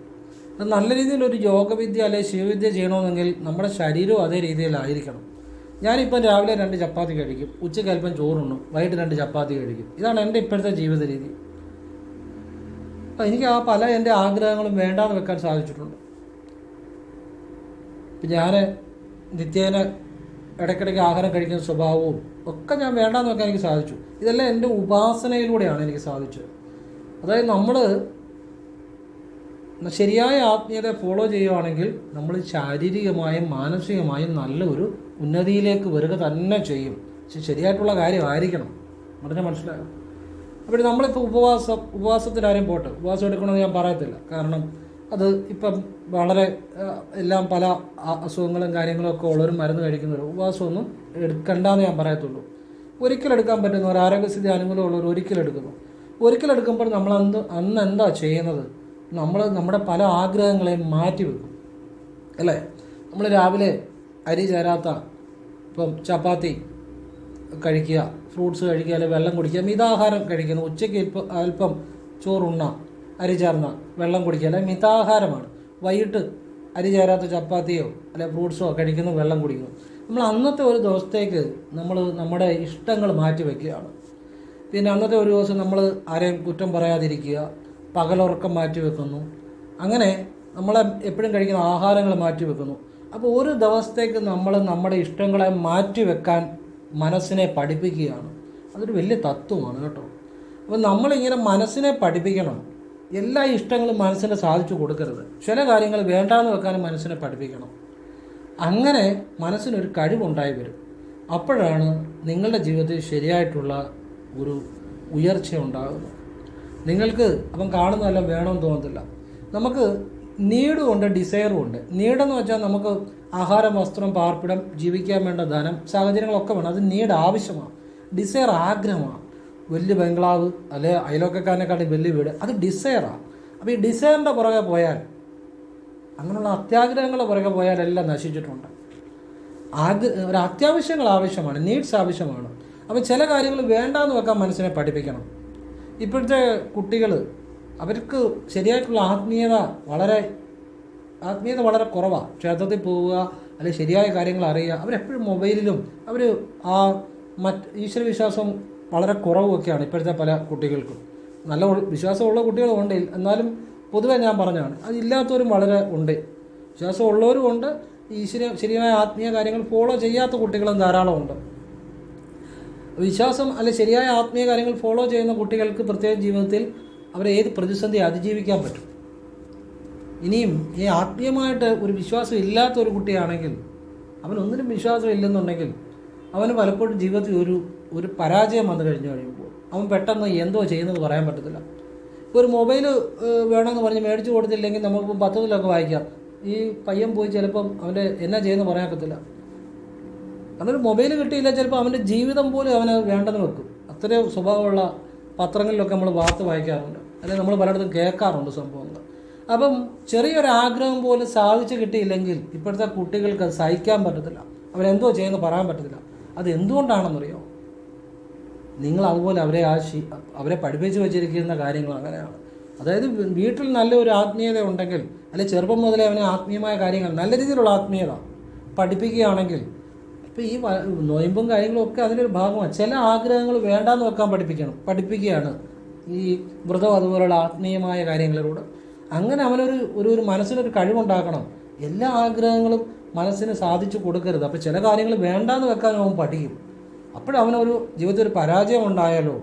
Speaker 1: അത് നല്ല രീതിയിലൊരു യോഗവിദ്യ അല്ലെങ്കിൽ ശിവവിദ്യ ചെയ്യണമെന്നെങ്കിൽ നമ്മുടെ ശരീരവും അതേ രീതിയിലായിരിക്കണം. ഞാനിപ്പം രാവിലെ 2 ചപ്പാത്തി കഴിക്കും, ഉച്ചയ്ക്ക് അല്പം ചോറുണ്ണും, വൈകിട്ട് 2 ചപ്പാത്തി കഴിക്കും. ഇതാണ് എൻ്റെ ഇപ്പോഴത്തെ ജീവിത രീതി. അപ്പം എനിക്ക് ആ പല എൻ്റെ ആഗ്രഹങ്ങളും വേണ്ടാന്ന് വെക്കാൻ സാധിച്ചിട്ടുണ്ട്. ഇപ്പം ഞാൻ നിത്യേന ഇടയ്ക്കിടയ്ക്ക് ആഹാരം കഴിക്കുന്ന സ്വഭാവവും ഒക്കെ ഞാൻ വേണ്ടാന്ന് വെക്കാൻ എനിക്ക് സാധിച്ചു. ഇതെല്ലാം എൻ്റെ ഉപാസനയിലൂടെയാണ് എനിക്ക് സാധിച്ചത്. അതായത് നമ്മൾ ശരിയായ ആത്മീയത ഫോളോ ചെയ്യുകയാണെങ്കിൽ നമ്മൾ ശാരീരികമായും മാനസികമായും നല്ലൊരു ഉന്നതിയിലേക്ക് വരിക തന്നെ ചെയ്യും. പക്ഷെ ശരിയായിട്ടുള്ള കാര്യമായിരിക്കണം. പറഞ്ഞാൽ മനസ്സിലാകും. അപ്പോൾ നമ്മളിപ്പോൾ ഉപവാസത്തിനാരും പോട്ടെ, ഉപവാസം എടുക്കണമെന്ന് ഞാൻ പറയത്തില്ല. കാരണം അത് ഇപ്പം വളരെ എല്ലാം പല അസുഖങ്ങളും കാര്യങ്ങളും ഒക്കെ ഉള്ളവരും മരുന്ന് കഴിക്കുന്നവർ ഉപവാസമൊന്നും എടുക്കണ്ടെന്ന് ഞാൻ പറയത്തുള്ളൂ. ഒരിക്കലെടുക്കാൻ പറ്റുന്ന ഒരു ആരോഗ്യസ്ഥിതി അനുകൂലമുള്ളവർ ഒരിക്കലെടുക്കുമ്പോൾ നമ്മൾ അന്ന് എന്താ ചെയ്യുന്നത്? നമ്മൾ നമ്മുടെ പല ആഗ്രഹങ്ങളെയും മാറ്റിവെക്കും, അല്ലേ? നമ്മൾ രാവിലെ അരി ചേരാത്ത ഇപ്പം ചപ്പാത്തി കഴിക്കുക, ഫ്രൂട്ട്സ് കഴിക്കുക, അല്ലെങ്കിൽ വെള്ളം കുടിക്കുക, മിതാഹാരം കഴിക്കുന്നു. ഉച്ചയ്ക്ക് അല്പം ചോറുണ്ണ, അരി ചേർന്ന വെള്ളം കുടിക്കുക, അല്ലെങ്കിൽ മിതാഹാരമാണ്. വൈകിട്ട് അരി ചേരാത്ത ചപ്പാത്തിയോ അല്ലെങ്കിൽ ഫ്രൂട്ട്സോ കഴിക്കുന്നു, വെള്ളം കുടിക്കുന്നു. നമ്മൾ അന്നത്തെ ഒരു ദിവസത്തേക്ക് നമ്മൾ നമ്മുടെ ഇഷ്ടങ്ങൾ മാറ്റി വയ്ക്കുകയാണ്. പിന്നെ അന്നത്തെ ഒരു ദിവസം നമ്മൾ ആരെയും കുറ്റം പറയാതിരിക്കുക, പകലുറക്കം മാറ്റി വെക്കുന്നു, അങ്ങനെ നമ്മളെ എപ്പോഴും കഴിക്കുന്ന ആഹാരങ്ങൾ മാറ്റി വെക്കുന്നു. അപ്പോൾ ഒരു ദിവസത്തേക്ക് നമ്മൾ നമ്മുടെ ഇഷ്ടങ്ങളെ മാറ്റി വെക്കാൻ മനസ്സിനെ പഠിപ്പിക്കുകയാണ്. അതൊരു വലിയ തത്വമാണ് കേട്ടോ. അപ്പോൾ നമ്മളിങ്ങനെ മനസ്സിനെ പഠിപ്പിക്കണം. എല്ലാ ഇഷ്ടങ്ങളും മനസ്സിനെ സാധിച്ചു കൊടുക്കരുത്. ചില കാര്യങ്ങൾ വേണ്ടാന്ന് വെക്കാനും മനസ്സിനെ പഠിപ്പിക്കണം. അങ്ങനെ മനസ്സിനൊരു കഴിവുണ്ടായി വരും. അപ്പോഴാണ് നിങ്ങളുടെ ജീവിതത്തിൽ ശരിയായിട്ടുള്ള ഒരു ഉയർച്ച ഉണ്ടാകുന്നത്. നിങ്ങൾക്ക് അപ്പം കാണുന്നതെല്ലാം വേണമെന്ന് തോന്നത്തില്ല. നമുക്ക് നീഡും ഉണ്ട്, ഡിസയറും ഉണ്ട്. നീഡെന്ന് വെച്ചാൽ നമുക്ക് ആഹാരം, വസ്ത്രം, പാർപ്പിടം, ജീവിക്കാൻ വേണ്ട ധനം, സാഹചര്യങ്ങളൊക്കെ വേണം. അത് നീഡ് ആവശ്യമാണ്. ഡിസയർ ആഗ്രഹമാണ്. വലിയ ബംഗ്ലാവ് അല്ലെ അയലോക്കക്കാരനെക്കാട്ടി വലിയ വീട്, അത് ഡിസയറാണ്. അപ്പോൾ ഈ ഡിസയറിൻ്റെ പുറകെ പോയാൽ, അങ്ങനെയുള്ള അത്യാഗ്രഹങ്ങളുടെ പുറകെ പോയാൽ എല്ലാം നശിച്ചിട്ടുണ്ട്. ഒരു അത്യാവശ്യങ്ങൾ ആവശ്യമാണ്, നീഡ്സ് ആവശ്യമാണ്. അപ്പോൾ ചില കാര്യങ്ങൾ വേണ്ടാന്ന് വെക്കാൻ മനസ്സിനെ പഠിപ്പിക്കണം. ഇപ്പോഴത്തെ കുട്ടികൾ അവർക്ക് ശരിയായിട്ടുള്ള ആത്മീയത വളരെ കുറവാണ്. ക്ഷേത്രത്തിൽ പോവുക അല്ലെങ്കിൽ ശരിയായ കാര്യങ്ങൾ അറിയുക, അവരെപ്പോഴും മൊബൈലിലും ഈശ്വരവിശ്വാസം വളരെ കുറവൊക്കെയാണ് ഇപ്പോഴത്തെ പല കുട്ടികൾക്കും. നല്ല വിശ്വാസമുള്ള കുട്ടികളുണ്ട്, എന്നാലും പൊതുവെ ഞാൻ പറഞ്ഞാണ്, അതില്ലാത്തവരും വളരെ ഉണ്ട്. വിശ്വാസമുള്ളവരും ഉണ്ട്, ശരിയായ ആത്മീയ കാര്യങ്ങൾ ഫോളോ ചെയ്യാത്ത കുട്ടികളും ധാരാളമുണ്ട്. വിശ്വാസം അല്ലെ ശരിയായ ആത്മീയ കാര്യങ്ങൾ ഫോളോ ചെയ്യുന്ന കുട്ടികൾക്ക് പ്രത്യേക ജീവിതത്തിൽ അവരെ ഏത് പ്രതിസന്ധി അതിജീവിക്കാൻ പറ്റും. ഇനിയും ഈ ആത്മീയമായിട്ട് ഒരു വിശ്വാസം ഇല്ലാത്ത ഒരു കുട്ടിയാണെങ്കിൽ, അവനൊന്നിനും വിശ്വാസം ഇല്ലെന്നുണ്ടെങ്കിൽ അവന് പലപ്പോഴും ജീവിതത്തിൽ ഒരു പരാജയം വന്നു കഴിയുമ്പോൾ അവൻ പെട്ടെന്ന് എന്തോ ചെയ്യുന്നത് പറയാൻ പറ്റത്തില്ല. ഒരു മൊബൈൽ വേണമെന്ന് പറഞ്ഞ് മേടിച്ചു കൊടുത്തില്ലെങ്കിൽ നമുക്കിപ്പം പത്രത്തിലൊക്കെ വായിക്കാം, ഈ പയ്യൻ പോയി ചിലപ്പം അവൻ്റെ എന്നാ ചെയ്യുന്നത് പറയാക്കത്തില്ല. അതൊരു മൊബൈൽ കിട്ടിയില്ല, ചിലപ്പോൾ അവൻ്റെ ജീവിതം പോലും അവന് വേണ്ടെന്ന് വെക്കും. അത്രയും സ്വഭാവമുള്ള പത്രങ്ങളിലൊക്കെ നമ്മൾ വാർത്ത വായിക്കാറുണ്ട്, അല്ലെങ്കിൽ നമ്മൾ പലയിടത്തും കേൾക്കാറുണ്ട് സംഭവങ്ങൾ. അപ്പം ചെറിയൊരു ആഗ്രഹം പോലും സാധിച്ചു കിട്ടിയില്ലെങ്കിൽ ഇപ്പോഴത്തെ കുട്ടികൾക്ക് അത് സഹിക്കാൻ പറ്റത്തില്ല. അവരെന്തോ ചെയ്യുന്നത് പറയാൻ പറ്റത്തില്ല. അത് എന്തുകൊണ്ടാണെന്നറിയോ? നിങ്ങൾ അതുപോലെ അവരെ പഠിപ്പിച്ച് വെച്ചിരിക്കുന്ന കാര്യങ്ങൾ അങ്ങനെയാണ്. അതായത് വീട്ടിൽ നല്ലൊരു ആത്മീയത ഉണ്ടെങ്കിൽ, അല്ലെങ്കിൽ ചെറുപ്പം മുതലേ അവനെ ആത്മീയമായ കാര്യങ്ങൾ, നല്ല രീതിയിലുള്ള ആത്മീയത പഠിപ്പിക്കുകയാണെങ്കിൽ, ഇപ്പോൾ ഈ നൊയമ്പും കാര്യങ്ങളും ഒക്കെ അതിനൊരു ഭാഗമാണ്. ചില ആഗ്രഹങ്ങൾ വേണ്ടാന്ന് വെക്കാൻ പഠിപ്പിക്കുകയാണ് ഈ വ്രതം അതുപോലുള്ള ആത്മീയമായ കാര്യങ്ങളിലൂടെ. അങ്ങനെ അവനൊരു മനസ്സിനൊരു കഴിവുണ്ടാക്കണം. എല്ലാ ആഗ്രഹങ്ങളും മനസ്സിന് സാധിച്ചു കൊടുക്കരുത്. അപ്പോൾ ചില കാര്യങ്ങൾ വേണ്ടാന്ന് വെക്കാനും അവൻ പഠിക്കും. അപ്പോഴവനൊരു ജീവിതത്തിൽ ഒരു പരാജയം ഉണ്ടായാലോ,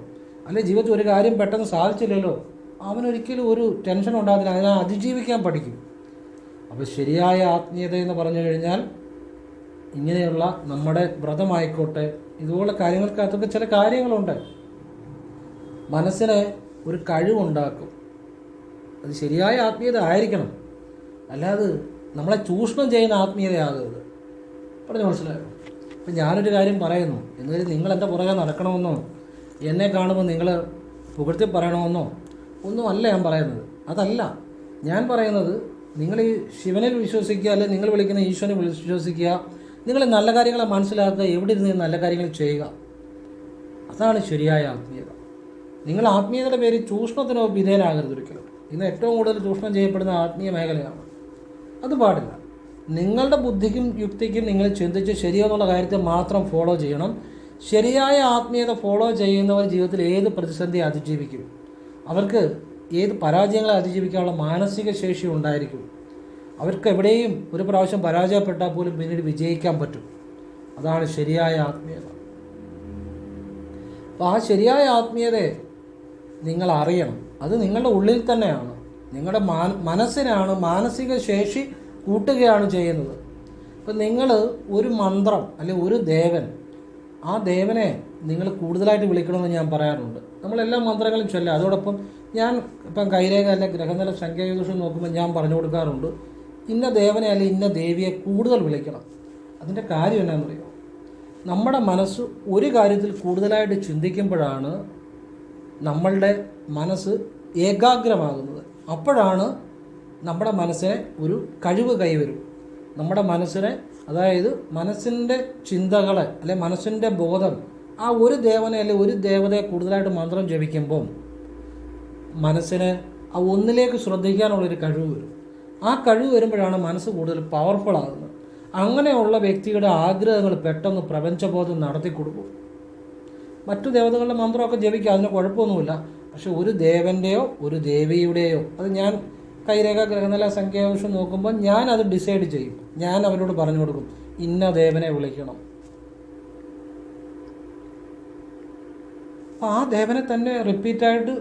Speaker 1: അല്ലെങ്കിൽ ജീവിതത്തിൽ ഒരു കാര്യം പെട്ടെന്ന് സാധിച്ചില്ലല്ലോ, അവനൊരിക്കലും ഒരു ടെൻഷൻ ഉണ്ടാകത്തില്ല, അതിനെ അതിജീവിക്കാൻ പഠിക്കും. അപ്പോൾ ശരിയായ ആത്മീയത എന്ന് പറഞ്ഞു കഴിഞ്ഞാൽ ഇങ്ങനെയുള്ള നമ്മുടെ വ്രതമായിക്കോട്ടെ, ഇതുപോലുള്ള കാര്യങ്ങൾക്കകത്തൊക്കെ ചില കാര്യങ്ങളുണ്ട്. മനസ്സിന് ഒരു കഴിവുണ്ടാക്കും. അത് ശരിയായ ആത്മീയത ആയിരിക്കണം, അല്ലാതെ നമ്മളെ ചൂഷണം ചെയ്യുന്ന ആത്മീയതയാകരുത്. പറഞ്ഞു മനസ്സിലായോ? അപ്പം ഞാനൊരു കാര്യം പറയുന്നു, എന്നാലും നിങ്ങൾ എൻ്റെ പുറകെ നടക്കണമെന്നോ എന്നെ കാണുമ്പോൾ നിങ്ങൾ പുകഴ്ത്തി പറയണമെന്നോ ഒന്നും അല്ല ഞാൻ പറയുന്നത്. അതല്ല ഞാൻ പറയുന്നത്. നിങ്ങൾ ഈ ശിവനിൽ വിശ്വസിക്കുക, അല്ലെങ്കിൽ നിങ്ങൾ വിളിക്കുന്ന ഈശ്വരനെ വിശ്വസിക്കുക, നിങ്ങൾ നല്ല കാര്യങ്ങളെ മനസ്സിലാക്കുക, എവിടെ ഇരുന്ന് നല്ല കാര്യങ്ങൾ ചെയ്യുക. അതാണ് ശരിയായ ആത്മീയത. നിങ്ങൾ ആത്മീയതയുടെ പേരിൽ ചൂഷണത്തിനോ വിധേയനാകരുത് ഒരിക്കലും. ഇന്ന് ഏറ്റവും കൂടുതൽ ചൂഷണം ചെയ്യപ്പെടുന്ന ആത്മീയ മേഖലയാണ്. അത് പാടില്ല. നിങ്ങളുടെ ബുദ്ധിക്കും യുക്തിക്കും നിങ്ങൾ ചിന്തിച്ച് ശരിയെന്നുള്ള കാര്യത്തെ മാത്രം ഫോളോ ചെയ്യണം. ശരിയായ ആത്മീയത ഫോളോ ചെയ്യുന്നവർ ജീവിതത്തിൽ ഏത് പ്രതിസന്ധി അതിജീവിക്കും. അവർക്ക് ഏത് പരാജയങ്ങളെ അതിജീവിക്കാനുള്ള മാനസിക ശേഷി ഉണ്ടായിരിക്കും. അവർക്ക് എവിടെയും ഒരു പ്രാവശ്യം പരാജയപ്പെട്ടാൽ പോലും പിന്നീട് വിജയിക്കാൻ പറ്റും. അതാണ് ശരിയായ ആത്മീയത. അപ്പോൾ ആ ശരിയായ ആത്മീയതയെ നിങ്ങൾ അറിയണം. അത് നിങ്ങളുടെ ഉള്ളിൽ തന്നെയാണ്. നിങ്ങളുടെ മനസ്സിനാണ് മാനസിക ശേഷി കൂട്ടുകയാണ് ചെയ്യുന്നത്. ഇപ്പം നിങ്ങൾ ഒരു മന്ത്രം അല്ലെങ്കിൽ ഒരു ദേവൻ, ആ ദേവനെ നിങ്ങൾ കൂടുതലായിട്ട് വിളിക്കണമെന്ന് ഞാൻ പറയാറുണ്ട്. നമ്മളെല്ലാ മന്ത്രങ്ങളും ചൊല്ലാം. അതോടൊപ്പം ഞാൻ ഇപ്പം കൈരേഖ അല്ലെ ഗ്രഹനില സംഖ്യാജ്യോതിഷം നോക്കുമ്പോൾ ഞാൻ പറഞ്ഞു കൊടുക്കാറുണ്ട്, ഇന്ന ദേവനെ അല്ലെങ്കിൽ ഇന്ന ദേവിയെ കൂടുതൽ വിളിക്കണം. അതിൻ്റെ കാര്യം എന്നാണെന്നറിയോ? നമ്മുടെ മനസ്സ് ഒരു കാര്യത്തിൽ കൂടുതലായിട്ട് ചിന്തിക്കുമ്പോഴാണ് നമ്മളുടെ മനസ്സ് ഏകാഗ്രമാകുന്നത്. അപ്പോഴാണ് നമ്മുടെ മനസ്സിനെ ഒരു കഴിവ് കൈവരും. നമ്മുടെ മനസ്സിനെ, അതായത് മനസ്സിൻ്റെ ചിന്തകളെ അല്ലെ മനസ്സിൻ്റെ ബോധം ആ ഒരു ദേവനെ അല്ലെ ഒരു ദേവതയെ കൂടുതലായിട്ട് മന്ത്രം ജപിക്കുമ്പം മനസ്സിനെ ആ ഒന്നിലേക്ക് ശ്രദ്ധിക്കാനുള്ളൊരു കഴിവ് വരും. ആ കഴിവ് വരുമ്പോഴാണ് മനസ്സ് കൂടുതൽ പവർഫുൾ ആകുന്നത്. അങ്ങനെയുള്ള വ്യക്തിയുടെ ആഗ്രഹങ്ങൾ പെട്ടെന്ന് പ്രപഞ്ചബോധം നടത്തി കൊടുക്കും. മറ്റു ദേവതകളുടെ മന്ത്രമൊക്കെ ജപിക്കുക, അതിന് കുഴപ്പമൊന്നുമില്ല. പക്ഷെ ഒരു ദേവൻ്റെയോ ഒരു ദേവിയുടെയോ, അത് ഞാൻ കൈരേഖ ഗ്രഹനില സംഖ്യാജ്യോതിഷം നോക്കുമ്പോൾ ഞാൻ അത് ഡിസൈഡ് ചെയ്യും. ഞാൻ അവരോട് പറഞ്ഞു കൊടുക്കും, ഇന്ന ദേവനെ വിളിക്കണം. അപ്പോൾ ആ ദേവനെ തന്നെ റിപ്പീറ്റായിട്ട്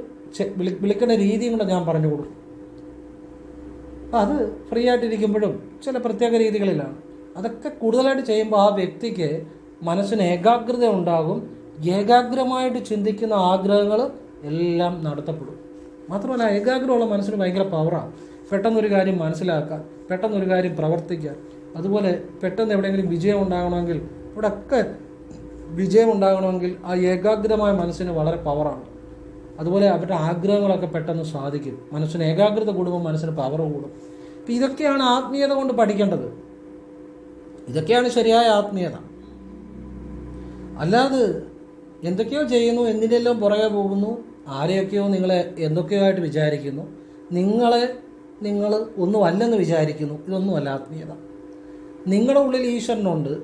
Speaker 1: വിളിക്കുന്ന രീതിയും കൂടെ ഞാൻ പറഞ്ഞു കൊടുക്കും. അത് ഫ്രീ ആയിട്ടിരിക്കുമ്പോഴും ചില പ്രത്യേക രീതികളിലാണ്. അതൊക്കെ കൂടുതലായിട്ട് ചെയ്യുമ്പോൾ ആ വ്യക്തിക്ക് മനസ്സിന് ഏകാഗ്രത ഉണ്ടാകും. ഏകാഗ്രമായിട്ട് ചിന്തിക്കുന്ന ആഗ്രഹങ്ങൾ എല്ലാം നടത്തപ്പെടും. മാത്രമല്ല, ഏകാഗ്രമുള്ള മനസ്സിന് ഭയങ്കര പവറാണ്. പെട്ടെന്നൊരു കാര്യം മനസ്സിലാക്കാൻ, പെട്ടെന്നൊരു കാര്യം പ്രവർത്തിക്കാൻ, അതുപോലെ പെട്ടെന്ന് എവിടെയെങ്കിലും വിജയം ഉണ്ടാകണമെങ്കിൽ, ഇവിടെയൊക്കെ വിജയം ഉണ്ടാകണമെങ്കിൽ ആ ഏകാഗ്രമായ മനസ്സിന് വളരെ പവറാണ്. അതുപോലെ അവരുടെ ആഗ്രഹങ്ങളൊക്കെ പെട്ടെന്ന് സാധിക്കും. മനസ്സിന് ഏകാഗ്രത കൂടുമ്പോൾ മനസ്സിന് പവർ കൂടും. അപ്പം ഇതൊക്കെയാണ് ആത്മീയത കൊണ്ട് പഠിക്കേണ്ടത്. ഇതൊക്കെയാണ് ശരിയായ ആത്മീയത. അല്ലാതെ എന്തൊക്കെയോ ചെയ്യുന്നു, എന്തിനെല്ലാം പുറകെ പോകുന്നു, ആരെയൊക്കെയോ നിങ്ങളെ എന്തൊക്കെയോ ആയിട്ട് വിചാരിക്കുന്നു, നിങ്ങൾ ഒന്നും അല്ലെന്ന് വിചാരിക്കുന്നു, ഇതൊന്നുമല്ല ആത്മീയത. നിങ്ങളുടെ ഉള്ളിൽ ഈശ്വരനുണ്ട്.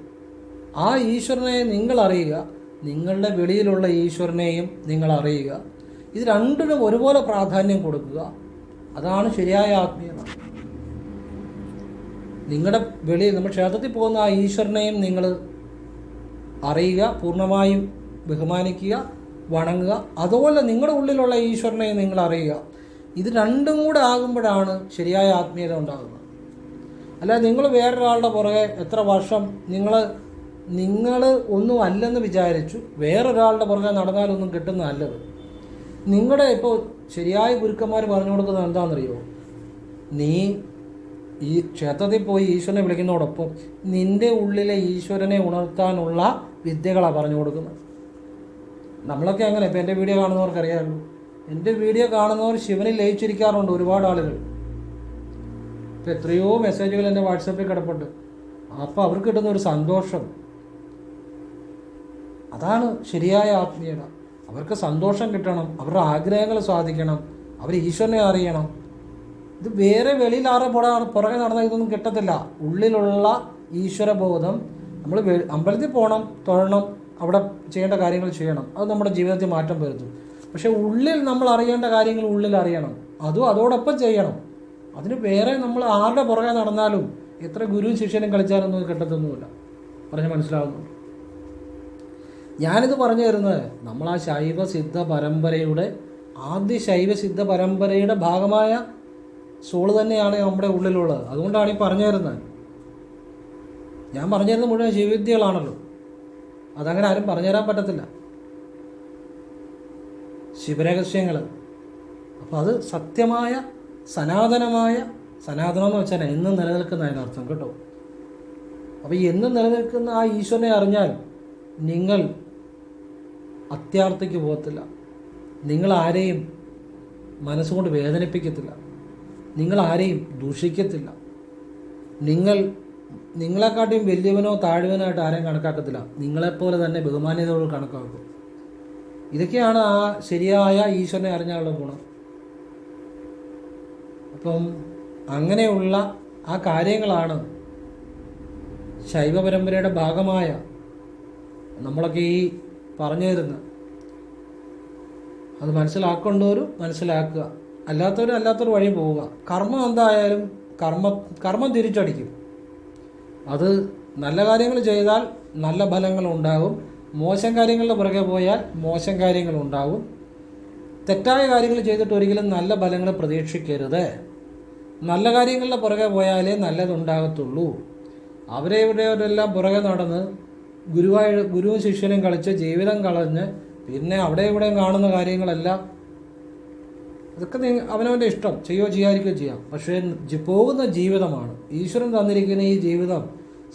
Speaker 1: ആ ഈശ്വരനെ നിങ്ങൾ അറിയുക, നിങ്ങളുടെ വെളിയിലുള്ള ഈശ്വരനെയും നിങ്ങൾ അറിയുക. ഇത് രണ്ടിനും ഒരുപോലെ പ്രാധാന്യം കൊടുക്കുക. അതാണ് ശരിയായ ആത്മീയത. നിങ്ങളുടെ വെളിയിൽ, നമ്മൾ ക്ഷേത്രത്തിൽ പോകുന്ന ആ ഈശ്വരനെയും നിങ്ങൾ അറിയുക, പൂർണ്ണമായും ബഹുമാനിക്കുക, വണങ്ങുക. അതുപോലെ നിങ്ങളുടെ ഉള്ളിലുള്ള ഈശ്വരനെയും നിങ്ങൾ അറിയുക. ഇത് രണ്ടും കൂടെ ആകുമ്പോഴാണ് ശരിയായ ആത്മീയത ഉണ്ടാകുന്നത്. അല്ല, നിങ്ങൾ വേറൊരാളുടെ പുറകെ എത്ര വർഷം നിങ്ങൾ ഒന്നും അല്ലെന്ന് വിചാരിച്ചു വേറൊരാളുടെ പുറകെ നടന്നാലൊന്നും കിട്ടുന്ന നല്ലത്. നിങ്ങളുടെ ഇപ്പോൾ ശരിയായ ഗുരുക്കന്മാർ പറഞ്ഞു കൊടുക്കുന്നത് എന്താണെന്നറിയോ? നീ ഈ ക്ഷേത്രത്തിൽ പോയി ഈശ്വരനെ വിളിക്കുന്നതോടൊപ്പം നിൻ്റെ ഉള്ളിലെ ഈശ്വരനെ ഉണർത്താനുള്ള വിദ്യകളാണ് പറഞ്ഞു കൊടുക്കുന്നത്. നമ്മളൊക്കെ അങ്ങനെ, ഇപ്പോൾ എൻ്റെ വീഡിയോ കാണുന്നവർക്ക് അറിയാമല്ലോ, എൻ്റെ വീഡിയോ കാണുന്നവർ ശിവനിൽ ലയിച്ചിരിക്കാറുണ്ട് ഒരുപാട് ആളുകൾ. ഇപ്പോൾ എത്രയോ മെസ്സേജുകൾ എൻ്റെ വാട്സാപ്പിൽ കിടപ്പുണ്ട്. അപ്പോൾ അവർക്ക് കിട്ടുന്ന ഒരു സന്തോഷം, അതാണ് ശരിയായ ആത്മീയത. അവർക്ക് സന്തോഷം കിട്ടണം, അവരുടെ ആഗ്രഹങ്ങൾ സാധിക്കണം, അവർ ഈശ്വരനെ അറിയണം. ഇത് വേറെ വെളിയിൽ പുറകെ നടന്നാൽ ഇതൊന്നും കിട്ടത്തില്ല. ഉള്ളിലുള്ള ഈശ്വരബോധം, നമ്മൾ അമ്പലത്തിൽ പോകണം, തൊഴണം, അവിടെ ചെയ്യേണ്ട കാര്യങ്ങൾ ചെയ്യണം, അത് നമ്മുടെ ജീവിതത്തിൽ മാറ്റം വരുത്തും. പക്ഷേ ഉള്ളിൽ നമ്മൾ അറിയേണ്ട കാര്യങ്ങൾ ഉള്ളിൽ അറിയണം, അതും അതോടൊപ്പം ചെയ്യണം. അതിന് വേറെ നമ്മൾ ആരുടെ പുറകെ നടന്നാലും എത്ര ഗുരുവും ശിഷ്യനും കളിച്ചാലൊന്നും കിട്ടത്തൊന്നുമില്ല. പറഞ്ഞ് മനസ്സിലാവുന്നു. ഞാനിത് പറഞ്ഞു തരുന്നത് നമ്മൾ ആ ശൈവസിദ്ധ പരമ്പരയുടെ ആദ്യ ശൈവസിദ്ധ പരമ്പരയുടെ ഭാഗമായ സോള് തന്നെയാണ് നമ്മുടെ ഉള്ളിലുള്ളത്. അതുകൊണ്ടാണ് ഈ പറഞ്ഞു തരുന്നത്. ഞാൻ പറഞ്ഞു തരുന്നത് മുഴുവൻ ശിവവിദ്യകളാണല്ലോ. അതങ്ങനെ ആരും പറഞ്ഞു തരാൻ പറ്റത്തില്ല, ശിവരഹസ്യങ്ങൾ. അപ്പോൾ അത് സത്യമായ സനാതനമായ, സനാതനം എന്ന് വെച്ചാൽ എന്നും നിലനിൽക്കുന്നതിനർത്ഥം കേട്ടോ. അപ്പോൾ എന്നും നിലനിൽക്കുന്ന ആ ഈശ്വരനെ അറിഞ്ഞാൽ നിങ്ങൾ അത്യാർത്ഥിക്ക് പോകത്തില്ല, നിങ്ങൾ ആരെയും മനസ്സുകൊണ്ട് വേദനിപ്പിക്കത്തില്ല, നിങ്ങൾ ആരെയും ദൂഷിക്കത്തില്ല, നിങ്ങളെക്കാട്ടിയും വലിയവനോ താഴ്വനായിട്ട് ആരെയും കണക്കാക്കത്തില്ല, നിങ്ങളെപ്പോലെ തന്നെ ബഹുമാന്യതയോട് കണക്കാക്കും. ഇതൊക്കെയാണ് ആ ശരിയായ ഈശ്വരനെ അറിഞ്ഞാലുള്ള ഗുണം. അപ്പം അങ്ങനെയുള്ള ആ കാര്യങ്ങളാണ് ശൈവ പരമ്പരയുടെ ഭാഗമായ നമ്മളൊക്കെ ഈ പറഞ്ഞു തരുന്നത്. അത് മനസ്സിലാക്കേണ്ടവരും മനസ്സിലാക്കുക. അല്ലാത്തൊരു വഴി പോവുക. കർമ്മം എന്തായാലും കർമ്മം തിരിച്ചടിക്കും. അത് നല്ല കാര്യങ്ങൾ ചെയ്താൽ നല്ല ഫലങ്ങൾ ഉണ്ടാകും, മോശം കാര്യങ്ങളുടെ പുറകെ പോയാൽ മോശം കാര്യങ്ങൾ ഉണ്ടാകും. തെറ്റായ കാര്യങ്ങൾ ചെയ്തിട്ട് ഒരിക്കലും നല്ല ഫലങ്ങൾ പ്രതീക്ഷിക്കരുത്. നല്ല കാര്യങ്ങളുടെ പുറകെ പോയാലേ നല്ലതുണ്ടാകത്തുള്ളൂ. ഇവരെല്ലാം പുറകെ നടന്ന് ഗുരുവും ശിഷ്യനും കളിച്ച് ജീവിതം കളഞ്ഞ് പിന്നെ ഇവിടെയും കാണുന്ന കാര്യങ്ങളെല്ലാം അതൊക്കെ അവനവൻ്റെ ഇഷ്ടം, ചെയ്യാതിരിക്കുകയോ ചെയ്യാം. പക്ഷേ പോകുന്ന ജീവിതമാണ്, ഈശ്വരൻ തന്നിരിക്കുന്ന ഈ ജീവിതം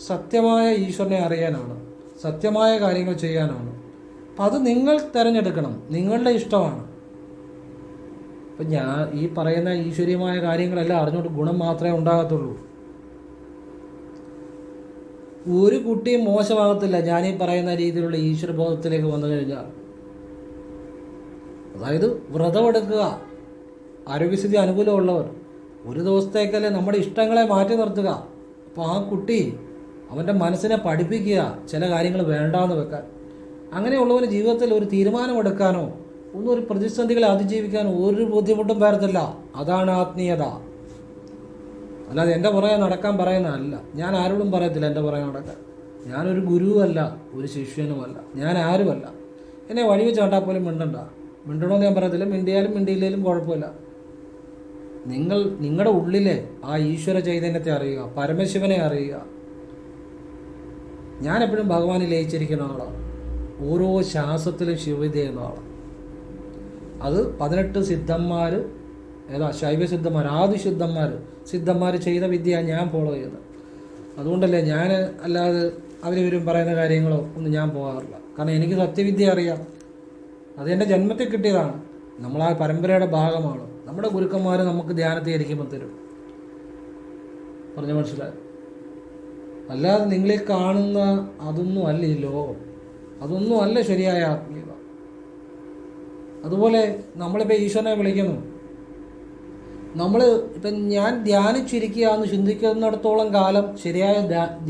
Speaker 1: സത്യമായ ഈശ്വരനെ അറിയാനാണ്, സത്യമായ കാര്യങ്ങൾ ചെയ്യാനാണ്. അപ്പം അത് നിങ്ങൾ തിരഞ്ഞെടുക്കണം, നിങ്ങളുടെ ഇഷ്ടമാണ്. അപ്പം ഞാൻ ഈ പറയുന്ന ഈശ്വരീയമായ കാര്യങ്ങളെല്ലാം അറിഞ്ഞുകൊണ്ട് ഗുണം മാത്രമേ ഉണ്ടാകത്തുള്ളൂ. ഒരു കുട്ടിയും മോശമാകത്തില്ല ഞാനീ പറയുന്ന രീതിയിലുള്ള ഈശ്വരബോധത്തിലേക്ക് വന്നു കഴിഞ്ഞാൽ. അതായത് വ്രതമെടുക്കുക, ആരോഗ്യസ്ഥിതി അനുകൂലമുള്ളവർ ഒരു ദിവസത്തേക്കല്ലേ നമ്മുടെ ഇഷ്ടങ്ങളെ മാറ്റി നിർത്തുക. അപ്പോൾ ആ കുട്ടി അവൻ്റെ മനസ്സിനെ പഠിപ്പിക്കുക ചില കാര്യങ്ങൾ വേണ്ടാന്ന് വെക്കാൻ. അങ്ങനെയുള്ളവന് ജീവിതത്തിൽ ഒരു തീരുമാനമെടുക്കാനോ ഒരു പ്രതിസന്ധികളെ അതിജീവിക്കാനോ ഒരു ബുദ്ധിമുട്ടും വരത്തില്ല. അതാണ് ആത്മീയത. അല്ലാതെ എൻ്റെ പുറകെ നടക്കാൻ പറയുന്നതല്ല. ഞാൻ ആരോടും പറയത്തില്ല എൻ്റെ പുറകെ നടക്കാൻ. ഞാനൊരു ഗുരുവല്ല, ഒരു ശിഷ്യനുമല്ല, ഞാൻ ആരുമല്ല. എന്നെ വഴി വെച്ച് കണ്ടാൽ പോലും മിണ്ടണമെന്ന് ഞാൻ പറയത്തില്ല. മിണ്ടിയാലും മിണ്ടിയില്ലേലും കുഴപ്പമില്ല. നിങ്ങളുടെ ഉള്ളിലെ ആ ഈശ്വര ചൈതന്യത്തെ അറിയുക, പരമശിവനെ അറിയുക. ഞാനെപ്പോഴും ഭഗവാനെ ലയിച്ചിരിക്കുന്ന ആളാണ്. ഓരോ ശ്വാസത്തിലും ശിവവിദ്യ ചെയ്യുന്ന ആളാണ്. അത് 18 സിദ്ധന്മാർ, ശൈവസിദ്ധന്മാർ, സിദ്ധന്മാർ ചെയ്ത വിദ്യയാണ് ഞാൻ ഫോളോ ചെയ്യുന്നത്. അതുകൊണ്ടല്ലേ ഞാൻ അല്ലാതെ അവരിവരും പറയുന്ന കാര്യങ്ങളോ ഒന്നും ഞാൻ പോകാറില്ല. കാരണം എനിക്ക് സത്യവിദ്യ അറിയാം. അത് എൻ്റെ ജന്മത്തിൽ കിട്ടിയതാണ്. നമ്മളാ പരമ്പരയുടെ ഭാഗമാണ്. നമ്മുടെ ഗുരുക്കന്മാർ നമുക്ക് ധ്യാനത്തിൽ ഇരിക്കുമ്പോൾ തരും. പറഞ്ഞ മനസ്സിലായി? അല്ലാതെ നിങ്ങളെ കാണുന്ന അതൊന്നും അല്ല ഈ ലോകം, അതൊന്നും അല്ല ശരിയായ ആത്മീയത. അതുപോലെ നമ്മളിപ്പോൾ ഈശ്വരനെ വിളിക്കുന്നു. ഇപ്പം ഞാൻ ധ്യാനിച്ചിരിക്കുക എന്ന് ചിന്തിക്കുന്നിടത്തോളം കാലം ശരിയായ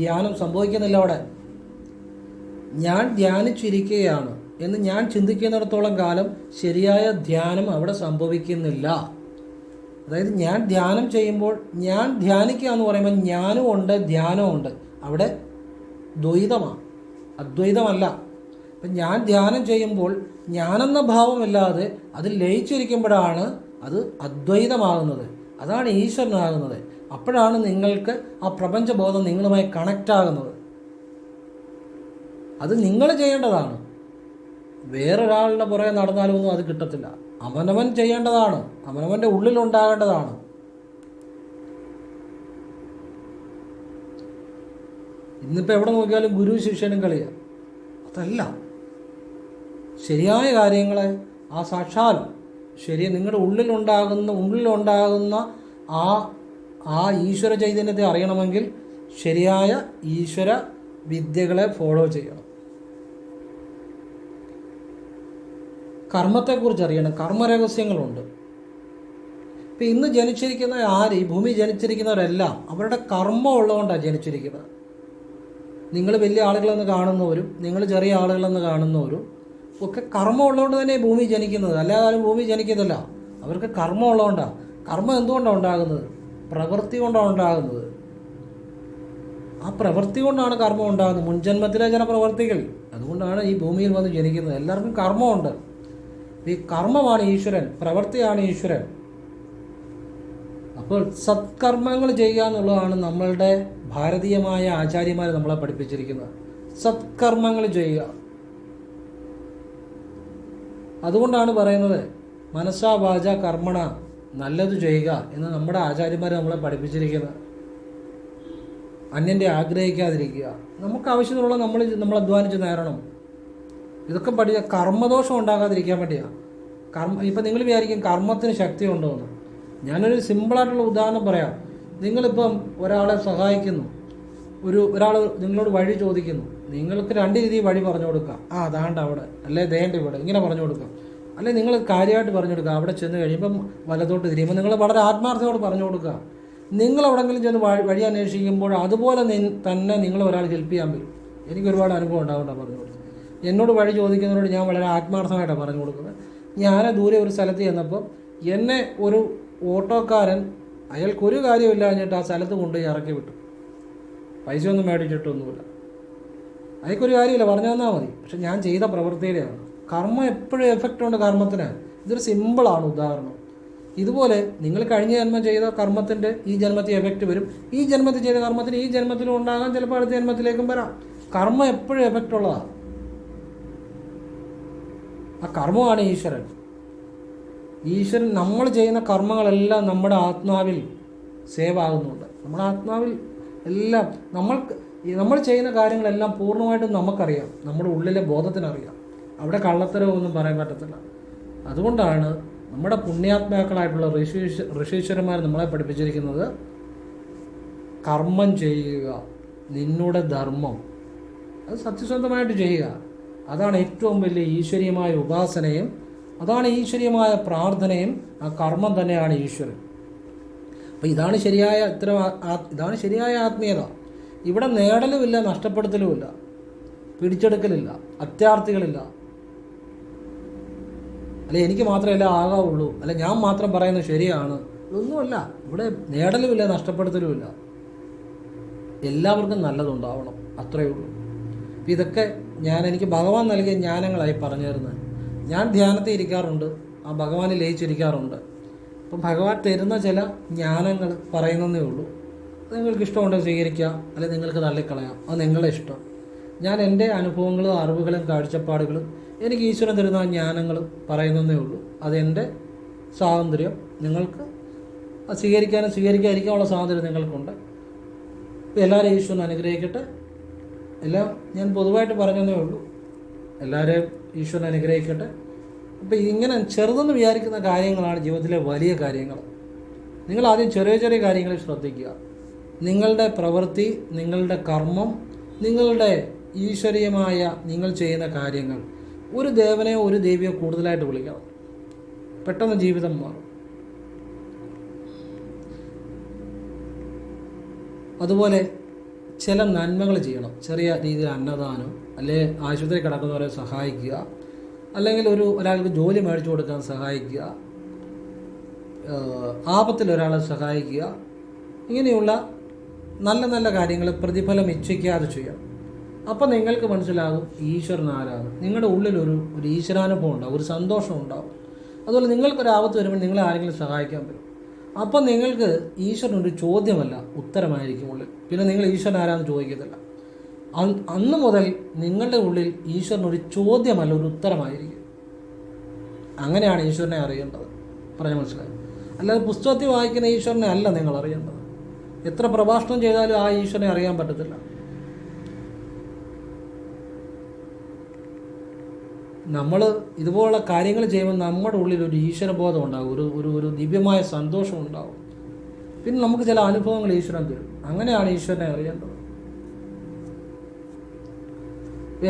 Speaker 1: ധ്യാനം സംഭവിക്കുന്നില്ല. അവിടെ ഞാൻ ധ്യാനിച്ചിരിക്കുകയാണ് എന്ന് ഞാൻ ചിന്തിക്കുന്നിടത്തോളം കാലം ശരിയായ ധ്യാനം അവിടെ സംഭവിക്കുന്നില്ല. അതായത് ഞാൻ ധ്യാനം ചെയ്യുമ്പോൾ, ഞാൻ ധ്യാനിക്കുക എന്ന് പറയുമ്പോൾ ജ്ഞാനവും ഉണ്ട് ധ്യാനവും ഉണ്ട്. അവിടെ ദ്വൈതമാണ്, അദ്വൈതമല്ല. അപ്പം ഞാൻ ധ്യാനം ചെയ്യുമ്പോൾ ഞാനെന്ന ഭാവമില്ലാതെ അത് ലയിച്ചിരിക്കുമ്പോഴാണ് അത് അദ്വൈതമാകുന്നത്. അതാണ് ഈശ്വരനാകുന്നത്. അപ്പോഴാണ് നിങ്ങൾക്ക് ആ പ്രപഞ്ചബോധം നിങ്ങളുമായി കണക്റ്റ് ആകുന്നത്. അത് നിങ്ങൾ ചെയ്യേണ്ടതാണ്. വേറൊരാളുടെ പുറകെ നടന്നാലൊന്നും അത് കിട്ടത്തില്ല. അവനവൻ ചെയ്യേണ്ടതാണ്, അവനവൻ്റെ ഉള്ളിലുണ്ടാകേണ്ടതാണ്. ഇന്നിപ്പോൾ എവിടെ നോക്കിയാലും ഗുരു ശിഷ്യനും കളിയാണ്. അതല്ല, ശരിയായ കാര്യങ്ങളെ ആ സാക്ഷാൽ നിങ്ങളുടെ ഉള്ളിലുണ്ടാകുന്ന ആ ഈശ്വര ചൈതന്യത്തെ അറിയണമെങ്കിൽ ശരിയായ ഈശ്വര വിദ്യകളെ ഫോളോ ചെയ്യണം. കർമ്മത്തെക്കുറിച്ച് അറിയണം. കർമ്മരഹസ്യങ്ങളുണ്ട്. ഇപ്പം ഇന്ന് ജനിച്ചിരിക്കുന്ന ഈ ഭൂമി ജനിച്ചിരിക്കുന്നവരെല്ലാം അവരുടെ കർമ്മം ഉള്ളതുകൊണ്ടാണ് ജനിച്ചിരിക്കുന്നത്. നിങ്ങൾ വലിയ ആളുകളെന്ന് കാണുന്നവരും നിങ്ങൾ ചെറിയ ആളുകളെന്ന് കാണുന്നവരും ഒക്കെ കർമ്മം ഉള്ളതുകൊണ്ട് തന്നെ ഭൂമി ജനിക്കുന്നത്. അല്ലാതെ ആരും ഭൂമി ജനിക്കുന്നില്ല. അവർക്ക് കർമ്മം ഉള്ളതുകൊണ്ടാണ്. കർമ്മം എന്തുകൊണ്ടാണ് ഉണ്ടാകുന്നത്? പ്രവൃത്തി കൊണ്ടാണ് ഉണ്ടാകുന്നത്. ആ പ്രവൃത്തി കൊണ്ടാണ് കർമ്മം ഉണ്ടാകുന്നത്. മുൻജന്മത്തിലെ ചില പ്രവൃത്തികൾ, അതുകൊണ്ടാണ് ഈ ഭൂമിയിൽ വന്ന് ജനിക്കുന്നത്. എല്ലാവർക്കും കർമ്മമുണ്ട്. ഈ കർമ്മമാണ് ഈശ്വരൻ, പ്രവൃത്തിയാണ് ഈശ്വരൻ. അപ്പോൾ സത്കർമ്മങ്ങൾ ചെയ്യുക എന്നുള്ളതാണ് നമ്മളുടെ ഭാരതീയമായ ആചാര്യന്മാർ നമ്മളെ പഠിപ്പിച്ചിരിക്കുന്നത്. സത്കർമ്മങ്ങൾ ചെയ്യുക. അതുകൊണ്ടാണ് പറയുന്നത് മനസ്സാ വാച കർമ്മണ, നല്ലത് ചെയ്യുക എന്ന് നമ്മുടെ ആചാര്യന്മാർ നമ്മളെ പഠിപ്പിച്ചിരിക്കുന്നത്. അന്യൻ്റെ ആഗ്രഹിക്കാതിരിക്കുക, നമുക്ക് ആവശ്യത്തിനുള്ള നമ്മൾ അധ്വാനിച്ച് നേടണം. ഇതൊക്കെ കർമ്മദോഷം ഉണ്ടാകാതിരിക്കാൻ വേണ്ടിയാണ്. ഇപ്പം നിങ്ങൾ വിചാരിക്കും കർമ്മത്തിന് ശക്തി ഉണ്ടോ എന്ന്. ഞാനൊരു സിമ്പിളായിട്ടുള്ള ഉദാഹരണം പറയാം. നിങ്ങളിപ്പം ഒരാളെ സഹായിക്കുന്നു, ഒരാൾ നിങ്ങളോട് വഴി ചോദിക്കുന്നു. നിങ്ങൾക്ക് 2 രീതിയിൽ വഴി പറഞ്ഞു കൊടുക്കാം. അതാണ്ട് അവിടെ, അല്ലെ ദേണ്ട ഇവിടെ, ഇങ്ങനെ പറഞ്ഞു കൊടുക്കാം. അല്ലെ നിങ്ങൾ കാര്യമായിട്ട് പറഞ്ഞു കൊടുക്കുക. അവിടെ ചെന്ന് കഴിയുമ്പം വലത്തോട്ട് തിരിയുമ്പോൾ നിങ്ങൾ വളരെ ആത്മാർത്ഥയോട് പറഞ്ഞു കൊടുക്കുക. നിങ്ങൾ എവിടെയെങ്കിലും ചെന്ന് വഴി അന്വേഷിക്കുമ്പോൾ അതുപോലെ തന്നെ നിങ്ങൾ ഒരാൾ ഹെൽപ്പ് ചെയ്യാൻ വരും. എനിക്ക് ഒരുപാട് അനുഭവം ഉണ്ടാവുകൊണ്ടാണ് പറഞ്ഞു കൊടുത്തത്. എന്നോട് വഴി ചോദിക്കുന്നവരോട് ഞാൻ വളരെ ആത്മാർത്ഥമായിട്ടാണ് പറഞ്ഞു കൊടുക്കുന്നത്. ഞാൻ ദൂരെ ഒരു സ്ഥലത്ത് ചെന്നപ്പോൾ എന്നെ ഒരു ഓട്ടോക്കാരൻ അയാൾക്കൊരു കാര്യമില്ലാഞ്ഞിട്ട് ആ സ്ഥലത്ത് കൊണ്ടുപോയി ഇറക്കി വിട്ടു. പൈസ ഒന്നും മേടിച്ചിട്ടൊന്നുമില്ല. അയാൾക്കൊരു കാര്യമില്ല, പറഞ്ഞു തന്നാൽ മതി. പക്ഷെ ഞാൻ ചെയ്ത പ്രവൃത്തിയിലാണ്. കർമ്മം എപ്പോഴും എഫക്റ്റ് ഉണ്ട് കർമ്മത്തിന്. ഇതൊരു സിമ്പിളാണ് ഉദാഹരണം. ഇതുപോലെ നിങ്ങൾ കഴിഞ്ഞ ജന്മം ചെയ്ത കർമ്മത്തിൻ്റെ ഈ ജന്മത്തിൽ എഫക്റ്റ് വരും. ഈ ജന്മത്തിൽ ചെയ്ത കർമ്മത്തിന് ഈ ജന്മത്തിലും ഉണ്ടാകാം, ചിലപ്പോൾ അടുത്ത ജന്മത്തിലേക്കും വരാം. കർമ്മം എപ്പോഴും എഫക്റ്റ് ഉള്ളതാണ്. ആ കർമ്മമാണ് ഈശ്വരൻ. ഈശ്വരൻ നമ്മൾ ചെയ്യുന്ന കർമ്മങ്ങളെല്ലാം നമ്മുടെ ആത്മാവിൽ സേവ് ആകുന്നുണ്ട്. നമ്മുടെ ആത്മാവിൽ എല്ലാം നമ്മൾ ചെയ്യുന്ന കാര്യങ്ങളെല്ലാം പൂർണ്ണമായിട്ടും നമുക്കറിയാം, നമ്മുടെ ഉള്ളിലെ ബോധത്തിനറിയാം. അവിടെ കള്ളത്തരമൊന്നും പറയാൻ പറ്റത്തില്ല. അതുകൊണ്ടാണ് നമ്മുടെ പുണ്യാത്മാക്കളായിട്ടുള്ള ഋഷീശ്വരന്മാർ നമ്മളെ പഠിപ്പിച്ചിരിക്കുന്നത് കർമ്മം ചെയ്യുക, നിന്നുടെ ധർമ്മം അത് സത്യസന്ധമായിട്ട് ചെയ്യുക. അതാണ് ഏറ്റവും വലിയ ഈശ്വരീയമായ ഉപാസനയും, അതാണ് ഈശ്വരീയമായ പ്രാർത്ഥനയും. ആ കർമ്മം തന്നെയാണ് ഈശ്വരൻ. അപ്പോൾ ഇതാണ് ശരിയായ ആത്മീയത. ഇവിടെ നേടലുമില്ല, നഷ്ടപ്പെടുത്തലുമില്ല, പിടിച്ചെടുക്കലില്ല, അത്യാർത്ഥികളില്ല. അല്ലെ എനിക്ക് മാത്രമല്ല ആകാവുള്ളൂ, അല്ലെ ഞാൻ മാത്രം പറയുന്നത് ശരിയാണ്, ഇതൊന്നുമല്ല. ഇവിടെ നേടലുമില്ല, നഷ്ടപ്പെടുത്തലുമില്ല. എല്ലാവർക്കും നല്ലതുണ്ടാവണം, അത്രയേ ഉള്ളൂ. ഇതൊക്കെ എനിക്ക് ഭഗവാൻ നൽകിയ ജ്ഞാനങ്ങളായി പറഞ്ഞു തരുന്നത്. ഞാൻ ധ്യാനത്തിൽ ഇരിക്കാറുണ്ട്, ആ ഭഗവാനിൽ ലയിച്ചിരിക്കാറുണ്ട്. അപ്പം ഭഗവാൻ തരുന്ന ചില ജ്ഞാനങ്ങൾ പറയുന്നതേ ഉള്ളൂ. അത് നിങ്ങൾക്ക് ഇഷ്ടമുണ്ടെങ്കിൽ സ്വീകരിക്കാം, അല്ലെങ്കിൽ നിങ്ങൾക്ക് തള്ളിക്കളയാം, അത് നിങ്ങളുടെ ഇഷ്ടം. ഞാൻ എൻ്റെ അനുഭവങ്ങളും അറിവുകളും കാഴ്ചപ്പാടുകളും എനിക്ക് ഈശ്വരൻ തരുന്ന ജ്ഞാനങ്ങൾ പറയുന്നതേ ഉള്ളൂ. അതെൻ്റെ സ്വാതന്ത്ര്യം. നിങ്ങൾക്ക് സ്വീകരിക്കാനും സ്വീകരിക്കാതിരിക്കാനുള്ള സ്വാതന്ത്ര്യം നിങ്ങൾക്കുണ്ട്. ഇപ്പോൾ എല്ലാവരെയും ഈശ്വരൻ അനുഗ്രഹിക്കട്ടെ. എല്ലാം ഞാൻ പൊതുവായിട്ട് പറഞ്ഞതേ ഉള്ളൂ. എല്ലാവരെയും ഈശ്വരൻ അനുഗ്രഹിക്കട്ടെ. അപ്പോൾ ഇങ്ങനെ ചെറുതെന്ന് വിചാരിക്കുന്ന കാര്യങ്ങളാണ് ജീവിതത്തിലെ വലിയ കാര്യങ്ങൾ. നിങ്ങൾ ആദ്യം ചെറിയ ചെറിയ കാര്യങ്ങളിൽ ശ്രദ്ധിക്കുക. നിങ്ങളുടെ പ്രവൃത്തി, നിങ്ങളുടെ കർമ്മം, നിങ്ങളുടെ ഈശ്വരീയമായ നിങ്ങൾ ചെയ്യുന്ന കാര്യങ്ങൾ. ഒരു ദേവനെയോ ഒരു ദേവിയോ കൂടുതലായിട്ട് വിളിക്കണം, പെട്ടെന്ന് ജീവിതം മാറും. അതുപോലെ ചില നന്മകൾ ചെയ്യണം. ചെറിയ രീതിയിൽ അന്നദാനം, അല്ലെങ്കിൽ ആശുപത്രി കിടക്കുന്നവരെ സഹായിക്കുക, അല്ലെങ്കിൽ ഒരാൾക്ക് ജോലി മേടിച്ചു കൊടുക്കാൻ സഹായിക്കുക, ആപത്തിൽ ഒരാളെ സഹായിക്കുക. ഇങ്ങനെയുള്ള നല്ല നല്ല കാര്യങ്ങൾ പ്രതിഫലം ഇച്ഛിക്കാതെ ചെയ്യണം. അപ്പോൾ നിങ്ങൾക്ക് മനസ്സിലാകും ഈശ്വരൻ ആരാണ്. നിങ്ങളുടെ ഉള്ളിലൊരു ഈശ്വരാനുഭവം ഉണ്ടാവും, ഒരു സന്തോഷം ഉണ്ടാവും. അതുപോലെ നിങ്ങൾക്കൊരാപത്ത് വരുമ്പോൾ നിങ്ങളെ ആരെങ്കിലും സഹായിക്കാൻ പറ്റും. അപ്പം നിങ്ങൾക്ക് ഈശ്വരനൊരു ചോദ്യമല്ല, ഉത്തരമായിരിക്കും ഉള്ളിൽ. പിന്നെ നിങ്ങൾ ഈശ്വരൻ ആരാന്ന് ചോദിക്കത്തില്ല. അന്ന് മുതൽ നിങ്ങളുടെ ഉള്ളിൽ ഈശ്വരനൊരു ചോദ്യമല്ല, ഒരു ഉത്തരമായിരിക്കും. അങ്ങനെയാണ് ഈശ്വരനെ അറിയേണ്ടത്. പറഞ്ഞ് മനസ്സിലായി. അല്ലാതെ പുസ്തകത്തിൽ വായിക്കുന്ന ഈശ്വരനെ അല്ല നിങ്ങൾ അറിയേണ്ടത്. എത്ര പ്രഭാഷണം ചെയ്താലും ആ ഈശ്വരനെ അറിയാൻ പറ്റത്തില്ല. നമ്മൾ ഇതുപോലുള്ള കാര്യങ്ങൾ ചെയ്യുമ്പോൾ നമ്മുടെ ഉള്ളിൽ ഒരു ഈശ്വരബോധം ഉണ്ടാകും, ഒരു ദിവ്യമായ സന്തോഷം ഉണ്ടാകും. പിന്നെ നമുക്ക് ചില അനുഭവങ്ങൾ ഈശ്വരൻ തരും. അങ്ങനെയാണ് ഈശ്വരനെ അറിയേണ്ടത്.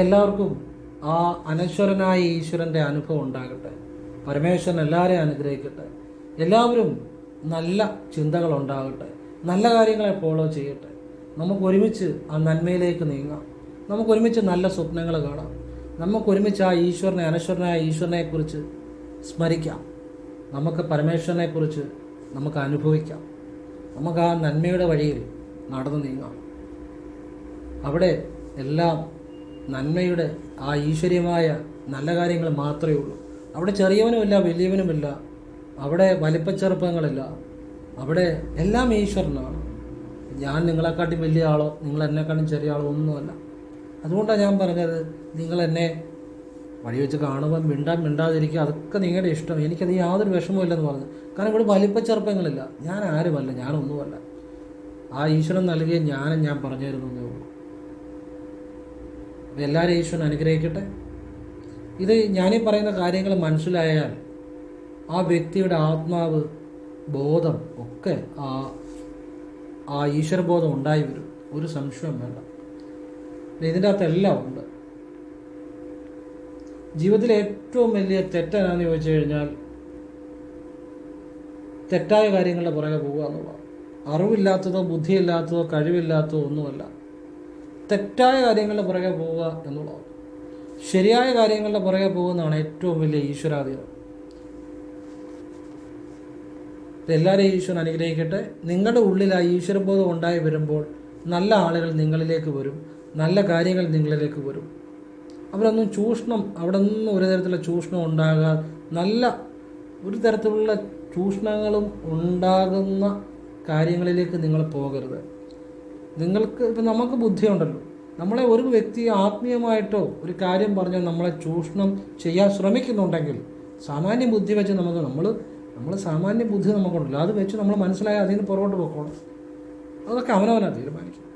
Speaker 1: എല്ലാവർക്കും ആ അനശ്വരനായ ഈശ്വരൻ്റെ അനുഭവം ഉണ്ടാകട്ടെ. പരമേശ്വരൻ എല്ലാവരെയും അനുഗ്രഹിക്കട്ടെ. എല്ലാവരും നല്ല ചിന്തകൾ ഉണ്ടാകട്ടെ, നല്ല കാര്യങ്ങളെ ഫോളോ ചെയ്യട്ടെ. നമുക്കൊരുമിച്ച് ആ നന്മയിലേക്ക് നീങ്ങാം. നമുക്കൊരുമിച്ച് നല്ല സ്വപ്നങ്ങൾ കാണാം. നമുക്കൊരുമിച്ച് ആ ഈശ്വരനെ, അനശ്വരനായ ഈശ്വരനെക്കുറിച്ച് സ്മരിക്കാം. നമുക്ക് പരമേശ്വരനെക്കുറിച്ച് നമുക്ക് അനുഭവിക്കാം. നമുക്ക് ആ നന്മയുടെ വഴിയിൽ നടന്നു നീങ്ങാം. അവിടെ എല്ലാം നന്മയുടെ ആ ഈശ്വര്യമായ നല്ല കാര്യങ്ങൾ മാത്രമേ ഉള്ളൂ. അവിടെ ചെറിയവനുമില്ല, വലിയവനുമില്ല. അവിടെ വലിപ്പച്ചെറുപ്പങ്ങളില്ല. അവിടെ എല്ലാം ഈശ്വരനാണ്. ഞാൻ നിങ്ങളെക്കാട്ടും വലിയ ആളോ നിങ്ങൾ എന്നെക്കാട്ടും ചെറിയ ആളോ ഒന്നുമല്ല. അതുകൊണ്ടാണ് ഞാൻ പറഞ്ഞത്, നിങ്ങൾ എന്നെ വഴി വെച്ച് കാണുമ്പോൾ മിണ്ടാതിരിക്കുക, അതൊക്കെ നിങ്ങളുടെ ഇഷ്ടം, എനിക്കത് യാതൊരു വിഷമമില്ലെന്ന് പറഞ്ഞു. കാരണം ഇവിടെ വലിപ്പച്ചെറുപ്പങ്ങളില്ല. ഞാൻ ആരുമല്ല, ഞാനൊന്നുമല്ല. ആ ഈശ്വരൻ നൽകിയ ജ്ഞാനം ഞാൻ പറഞ്ഞു തരുന്നതേ ഉള്ളൂ. അപ്പോൾ എല്ലാവരും ഈശ്വരൻ അനുഗ്രഹിക്കട്ടെ. ഇത് ഞാനീ പറയുന്ന കാര്യങ്ങൾ മനസ്സിലായാൽ ആ വ്യക്തിയുടെ ആത്മാവ്, ബോധം ഒക്കെ ആ ഈശ്വരബോധം ഉണ്ടായി വരും. ഒരു സംശയം വേണ്ട. ഇതിൻ്റെ അകത്തെല്ലാം ഉണ്ട്. ജീവിതത്തിലെ ഏറ്റവും വലിയ തെറ്റാണെന്ന് ചോദിച്ചു കഴിഞ്ഞാൽ തെറ്റായ കാര്യങ്ങളുടെ പുറകെ പോവുക എന്നുള്ളതാണ്. അറിവില്ലാത്തതോ ബുദ്ധിയില്ലാത്തതോ കഴിവില്ലാത്തതോ ഒന്നുമല്ല. തെറ്റായ കാര്യങ്ങളുടെ പുറകെ പോവുക എന്നുള്ളതാണ്. ശരിയായ കാര്യങ്ങളുടെ പുറകെ പോകുന്നതാണ് ഏറ്റവും വലിയ ഈശ്വരാധീനം. എല്ലാവരെയും ഈശ്വരൻ അനുഗ്രഹിക്കട്ടെ. നിങ്ങളുടെ ഉള്ളിൽ ആ ഈശ്വരബോധം ഉണ്ടായി വരുമ്പോൾ നല്ല ആളുകൾ നിങ്ങളിലേക്ക് വരും, നല്ല കാര്യങ്ങൾ നിങ്ങളിലേക്ക് വരും. അവരൊന്നും അവിടെ നിന്നും ഒരു തരത്തിലുള്ള ചൂഷണം ഉണ്ടാകാതെ, നല്ല ഒരു തരത്തിലുള്ള ചൂഷണങ്ങളും ഉണ്ടാകുന്ന കാര്യങ്ങളിലേക്ക് നിങ്ങൾ പോകരുത്. നിങ്ങൾക്ക് ഇപ്പം നമുക്ക് ബുദ്ധിയുണ്ടല്ലോ, നമ്മളെ ഒരു വ്യക്തി ആത്മീയമായിട്ടോ ഒരു കാര്യം പറഞ്ഞാൽ നമ്മളെ ചൂഷണം ചെയ്യാൻ ശ്രമിക്കുന്നുണ്ടെങ്കിൽ സാമാന്യ ബുദ്ധി വെച്ച് നമ്മൾ സാമാന്യ ബുദ്ധി നമുക്കുണ്ടല്ലോ, അത് വെച്ച് നമ്മൾ മനസ്സിലായി അതിൽ നിന്ന് പുറകോട്ട് പോയിക്കോളും. അതൊക്കെ അവനവനാണ് തീരുമാനിക്കും.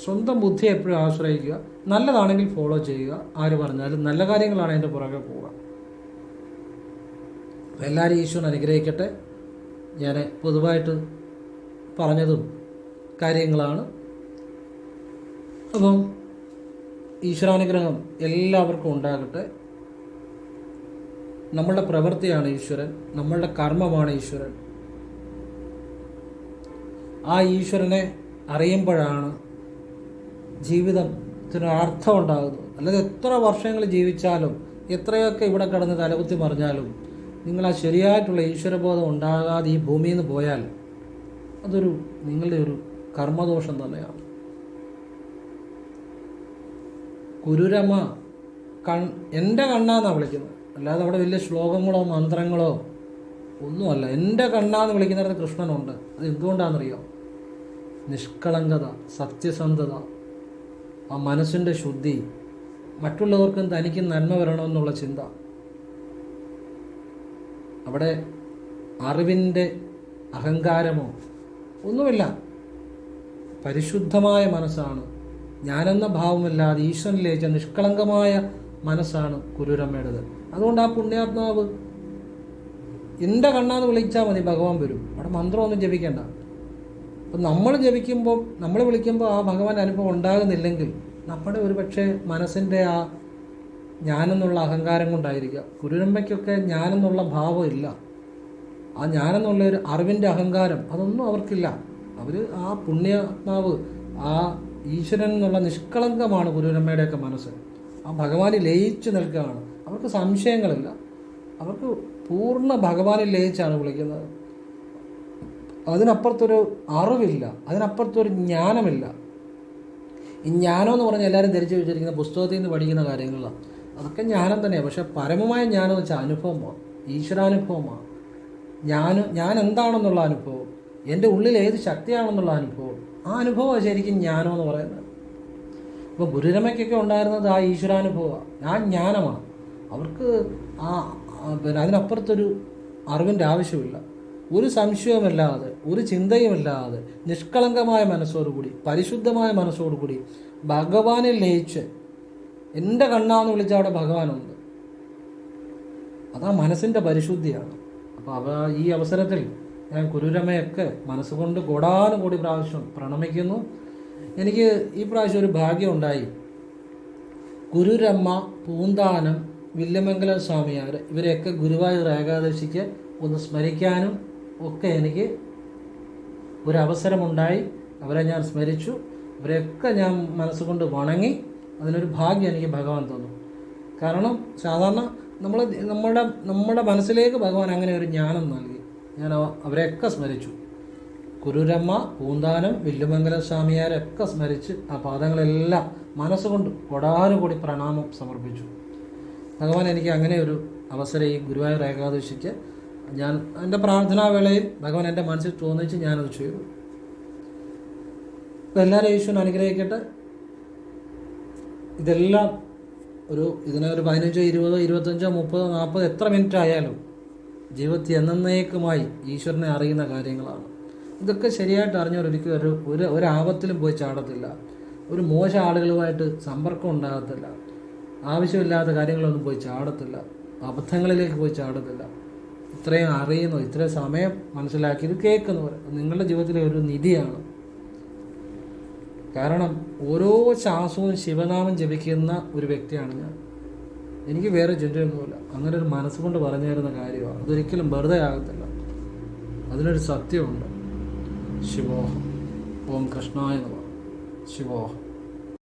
Speaker 1: സ്വന്തം ബുദ്ധിയെ എപ്പോഴും ആശ്രയിക്കുക. നല്ലതാണെങ്കിൽ ഫോളോ ചെയ്യുക, ആര് പറഞ്ഞാലും നല്ല കാര്യങ്ങളാണ് അതിൻ്റെ പുറകെ പോവുക. എല്ലാവരും ഈശ്വരൻ അനുഗ്രഹിക്കട്ടെ. ഞാൻ പൊതുവായിട്ട് പറഞ്ഞതും കാര്യങ്ങളാണ്. അപ്പം ഈശ്വരാനുഗ്രഹം എല്ലാവർക്കും ഉണ്ടാകട്ടെ. നമ്മളുടെ പ്രവൃത്തിയാണ് ഈശ്വരൻ, നമ്മളുടെ കർമ്മമാണ് ഈശ്വരൻ. ആ ഈശ്വരനെ അറിയുമ്പോഴാണ് ജീവിതത്തിന് അർത്ഥം ഉണ്ടാകുന്നത്. അല്ലാതെ എത്ര വർഷങ്ങൾ ജീവിച്ചാലും എത്രയൊക്കെ ഇവിടെ കിടന്ന് തലകുത്തി മറിഞ്ഞാലും നിങ്ങൾ ആ ശരിയായിട്ടുള്ള ഈശ്വരബോധം ഉണ്ടാകാതെ ഈ ഭൂമിയിൽ നിന്ന് പോയാൽ അതൊരു നിങ്ങളുടെ ഒരു കർമ്മദോഷം തന്നെയാണ്. കുരുരമ എൻ്റെ കണ്ണാന്നാണ് വിളിക്കുന്നത്, അല്ലാതെ അവിടെ വലിയ ശ്ലോകങ്ങളോ മന്ത്രങ്ങളോ ഒന്നുമല്ല. എൻ്റെ കണ്ണാന്ന് വിളിക്കുന്നിടത്ത് കൃഷ്ണനുണ്ട്. അത് എന്തുകൊണ്ടാണെന്നറിയോ? നിഷ്കളങ്കത, സത്യസന്ധത, ആ മനസ്സിൻ്റെ ശുദ്ധി, മറ്റുള്ളവർക്കും തനിക്കും നന്മ വരണമെന്നുള്ള ചിന്ത. അവിടെ അറിവിൻ്റെ അഹങ്കാരമോ ഒന്നുമില്ല. പരിശുദ്ധമായ മനസ്സാണ്. ഞാനെന്ന ഭാവമില്ലാതെ ഈശ്വരനിലേച്ച നിഷ്കളങ്കമായ മനസ്സാണ് കുരുരമ്മയുടേത്. അതുകൊണ്ട് ആ പുണ്യാത്മാവ് എൻ്റെ കണ്ണാന്ന് വിളിച്ചാൽ മതി, ഭഗവാൻ വരും. അവിടെ മന്ത്രമൊന്നും ജപിക്കേണ്ട. അപ്പം നമ്മൾ വിളിക്കുമ്പോൾ ആ ഭഗവാന്റെ അനുഭവം ഉണ്ടാകുന്നില്ലെങ്കിൽ നമ്മുടെ ഒരു പക്ഷേ മനസ്സിൻ്റെ ആ ഞാനെന്നുള്ള അഹങ്കാരം കൊണ്ടായിരിക്കുക. കുരുരമ്മയ്ക്കൊക്കെ ഞാനെന്നുള്ള ഭാവം ഇല്ല. ആ ഞാനെന്നുള്ള ഒരു അറിവിൻ്റെ അഹങ്കാരം അതൊന്നും അവർക്കില്ല. അവർ ആ പുണ്യാത്മാവ്, ആ ഈശ്വരൻ എന്നുള്ള നിഷ്കളങ്കമാണ് കുരുരമ്മയുടെയൊക്കെ മനസ്സ്. ആ ഭഗവാനിൽ ലയിച്ചു നിൽക്കുകയാണ്. അവർക്ക് സംശയങ്ങളില്ല. അവർക്ക് പൂർണ്ണ ഭഗവാനിൽ ലയിച്ചാണ് വിളിക്കുന്നത്. അതിനപ്പുറത്തൊരു അറിവില്ല, അതിനപ്പുറത്തൊരു ജ്ഞാനമില്ല. ഈ ജ്ഞാനം എന്ന് പറഞ്ഞാൽ എല്ലാവരും ധരിച്ചു വെച്ചിരിക്കുന്ന പുസ്തകത്തിൽ നിന്ന് പഠിക്കുന്ന കാര്യങ്ങളാണ്. അതൊക്കെ ജ്ഞാനം തന്നെയാണ്. പക്ഷെ പരമമായ ജ്ഞാനം എന്ന് വെച്ചാൽ അനുഭവമാണ്, ഈശ്വരാനുഭവമാണ്. ഞാൻ എന്താണെന്നുള്ള അനുഭവം, എൻ്റെ ഉള്ളിൽ ഏത് ശക്തിയാണെന്നുള്ള അനുഭവം, ആ അനുഭവമാണ് ശരിക്കും ജ്ഞാനം എന്ന് പറയുന്നത്. ഇപ്പോൾ ഗുരുരമയ്ക്കൊക്കെ ഉണ്ടായിരുന്നത് ആ ഈശ്വരാനുഭവമാണ്, ആ ജ്ഞാനമാണ്. അവർക്ക് അതിനപ്പുറത്തൊരു അറിവിൻ്റെ ആവശ്യമില്ല. ഒരു സംശയവുമില്ലാതെ, ഒരു ചിന്തയുമില്ലാതെ, നിഷ്കളങ്കമായ മനസ്സോടുകൂടി, പരിശുദ്ധമായ മനസ്സോടുകൂടി ഭഗവാനെ ലയിച്ച് എൻ്റെ കണ്ണാന്ന് വിളിച്ചാൽ അവിടെ ഭഗവാനുണ്ട്. അതാ മനസ്സിൻ്റെ പരിശുദ്ധിയാണ്. അപ്പോൾ ഈ അവസരത്തിൽ ഞാൻ കുരുരമയൊക്കെ മനസ്സുകൊണ്ട് കോടാനുകോടി പ്രാവശ്യം പ്രണമിക്കുന്നു. എനിക്ക് ഈ പ്രാവശ്യം ഒരു ഭാഗ്യം ഉണ്ടായി. കുരുരമ്മ, പൂന്താനം, വില്യമംഗലം സ്വാമിയാർ ഇവരെയൊക്കെ ഗുരുവായൂർ ഏകാദശിക്ക് ഒന്ന് സ്മരിക്കാനും ഒക്കെ എനിക്ക് ഒരവസരമുണ്ടായി. അവരെ ഞാൻ സ്മരിച്ചു. അവരെയൊക്കെ ഞാൻ മനസ്സുകൊണ്ട് വണങ്ങി. അതിനൊരു ഭാഗ്യം എനിക്ക് ഭഗവാൻ തന്നു. കാരണം സാധാരണ നമ്മുടെ മനസ്സിലേക്ക് ഭഗവാൻ അങ്ങനെ ഒരു ജ്ഞാനം നൽകി. ഞാൻ അവരെയൊക്കെ സ്മരിച്ചു. കുരുരമ്മ, പൂന്താനം, വില്ലുമംഗലം സ്വാമിയാരൊക്കെ സ്മരിച്ച് ആ പാദങ്ങളെല്ലാം മനസ്സുകൊണ്ട് കൊടാനുകൂടി പ്രണാമം സമർപ്പിച്ചു. ഭഗവാൻ എനിക്ക് അങ്ങനെ ഒരു അവസരം ഈ ഗുരുവായൂർ ഏകാദശിക്ക് ഞാൻ എൻ്റെ പ്രാർത്ഥനാവേളയിൽ ഭഗവാൻ എൻ്റെ മനസ്സിൽ തോന്നിച്ച് ഞാനത് ചെയ്തു. അപ്പോൾ എല്ലാവരും ഈശ്വരൻ അനുഗ്രഹിക്കട്ടെ. ഇതെല്ലാം ഇതിനൊരു 15, 20, 25, 30, 40 എത്ര മിനിറ്റ് ആയാലും ജീവിതത്തിൽ എന്നേക്കുമായി ഈശ്വരനെ അറിയുന്ന കാര്യങ്ങളാണ്. ഇതൊക്കെ ശരിയായിട്ട് അറിഞ്ഞവരൊരിക്കലും ഒരു ആപത്തിലും പോയി ചാടത്തില്ല. ഒരു മോശം ആളുകളുമായിട്ട് സമ്പർക്കം ഉണ്ടാകത്തില്ല. ആവശ്യമില്ലാത്ത കാര്യങ്ങളൊന്നും പോയി ചാടത്തില്ല. അബദ്ധങ്ങളിലേക്ക് പോയി ചാടത്തില്ല. ഇത്രയും അറിയുന്നു, ഇത്രയും സമയം മനസ്സിലാക്കി ഇത് കേൾക്കുന്നവർ നിങ്ങളുടെ ജീവിതത്തിലെ ഒരു നിധിയാണ്. കാരണം ഓരോ ശ്വാസവും ശിവനാമം ജപിക്കുന്ന ഒരു വ്യക്തിയാണ് ഞാൻ. എനിക്ക് വേറെ ചിന്തയൊന്നുമില്ല. അങ്ങനെ ഒരു മനസ്സുകൊണ്ട് പറഞ്ഞു തരുന്ന കാര്യമാണ്. അതൊരിക്കലും വെറുതെ ആകത്തില്ല. അതിനൊരു സത്യമുണ്ട്. ശിവോഹം. ഓം കൃഷ്ണായ നമഃ. ശിവോഹം.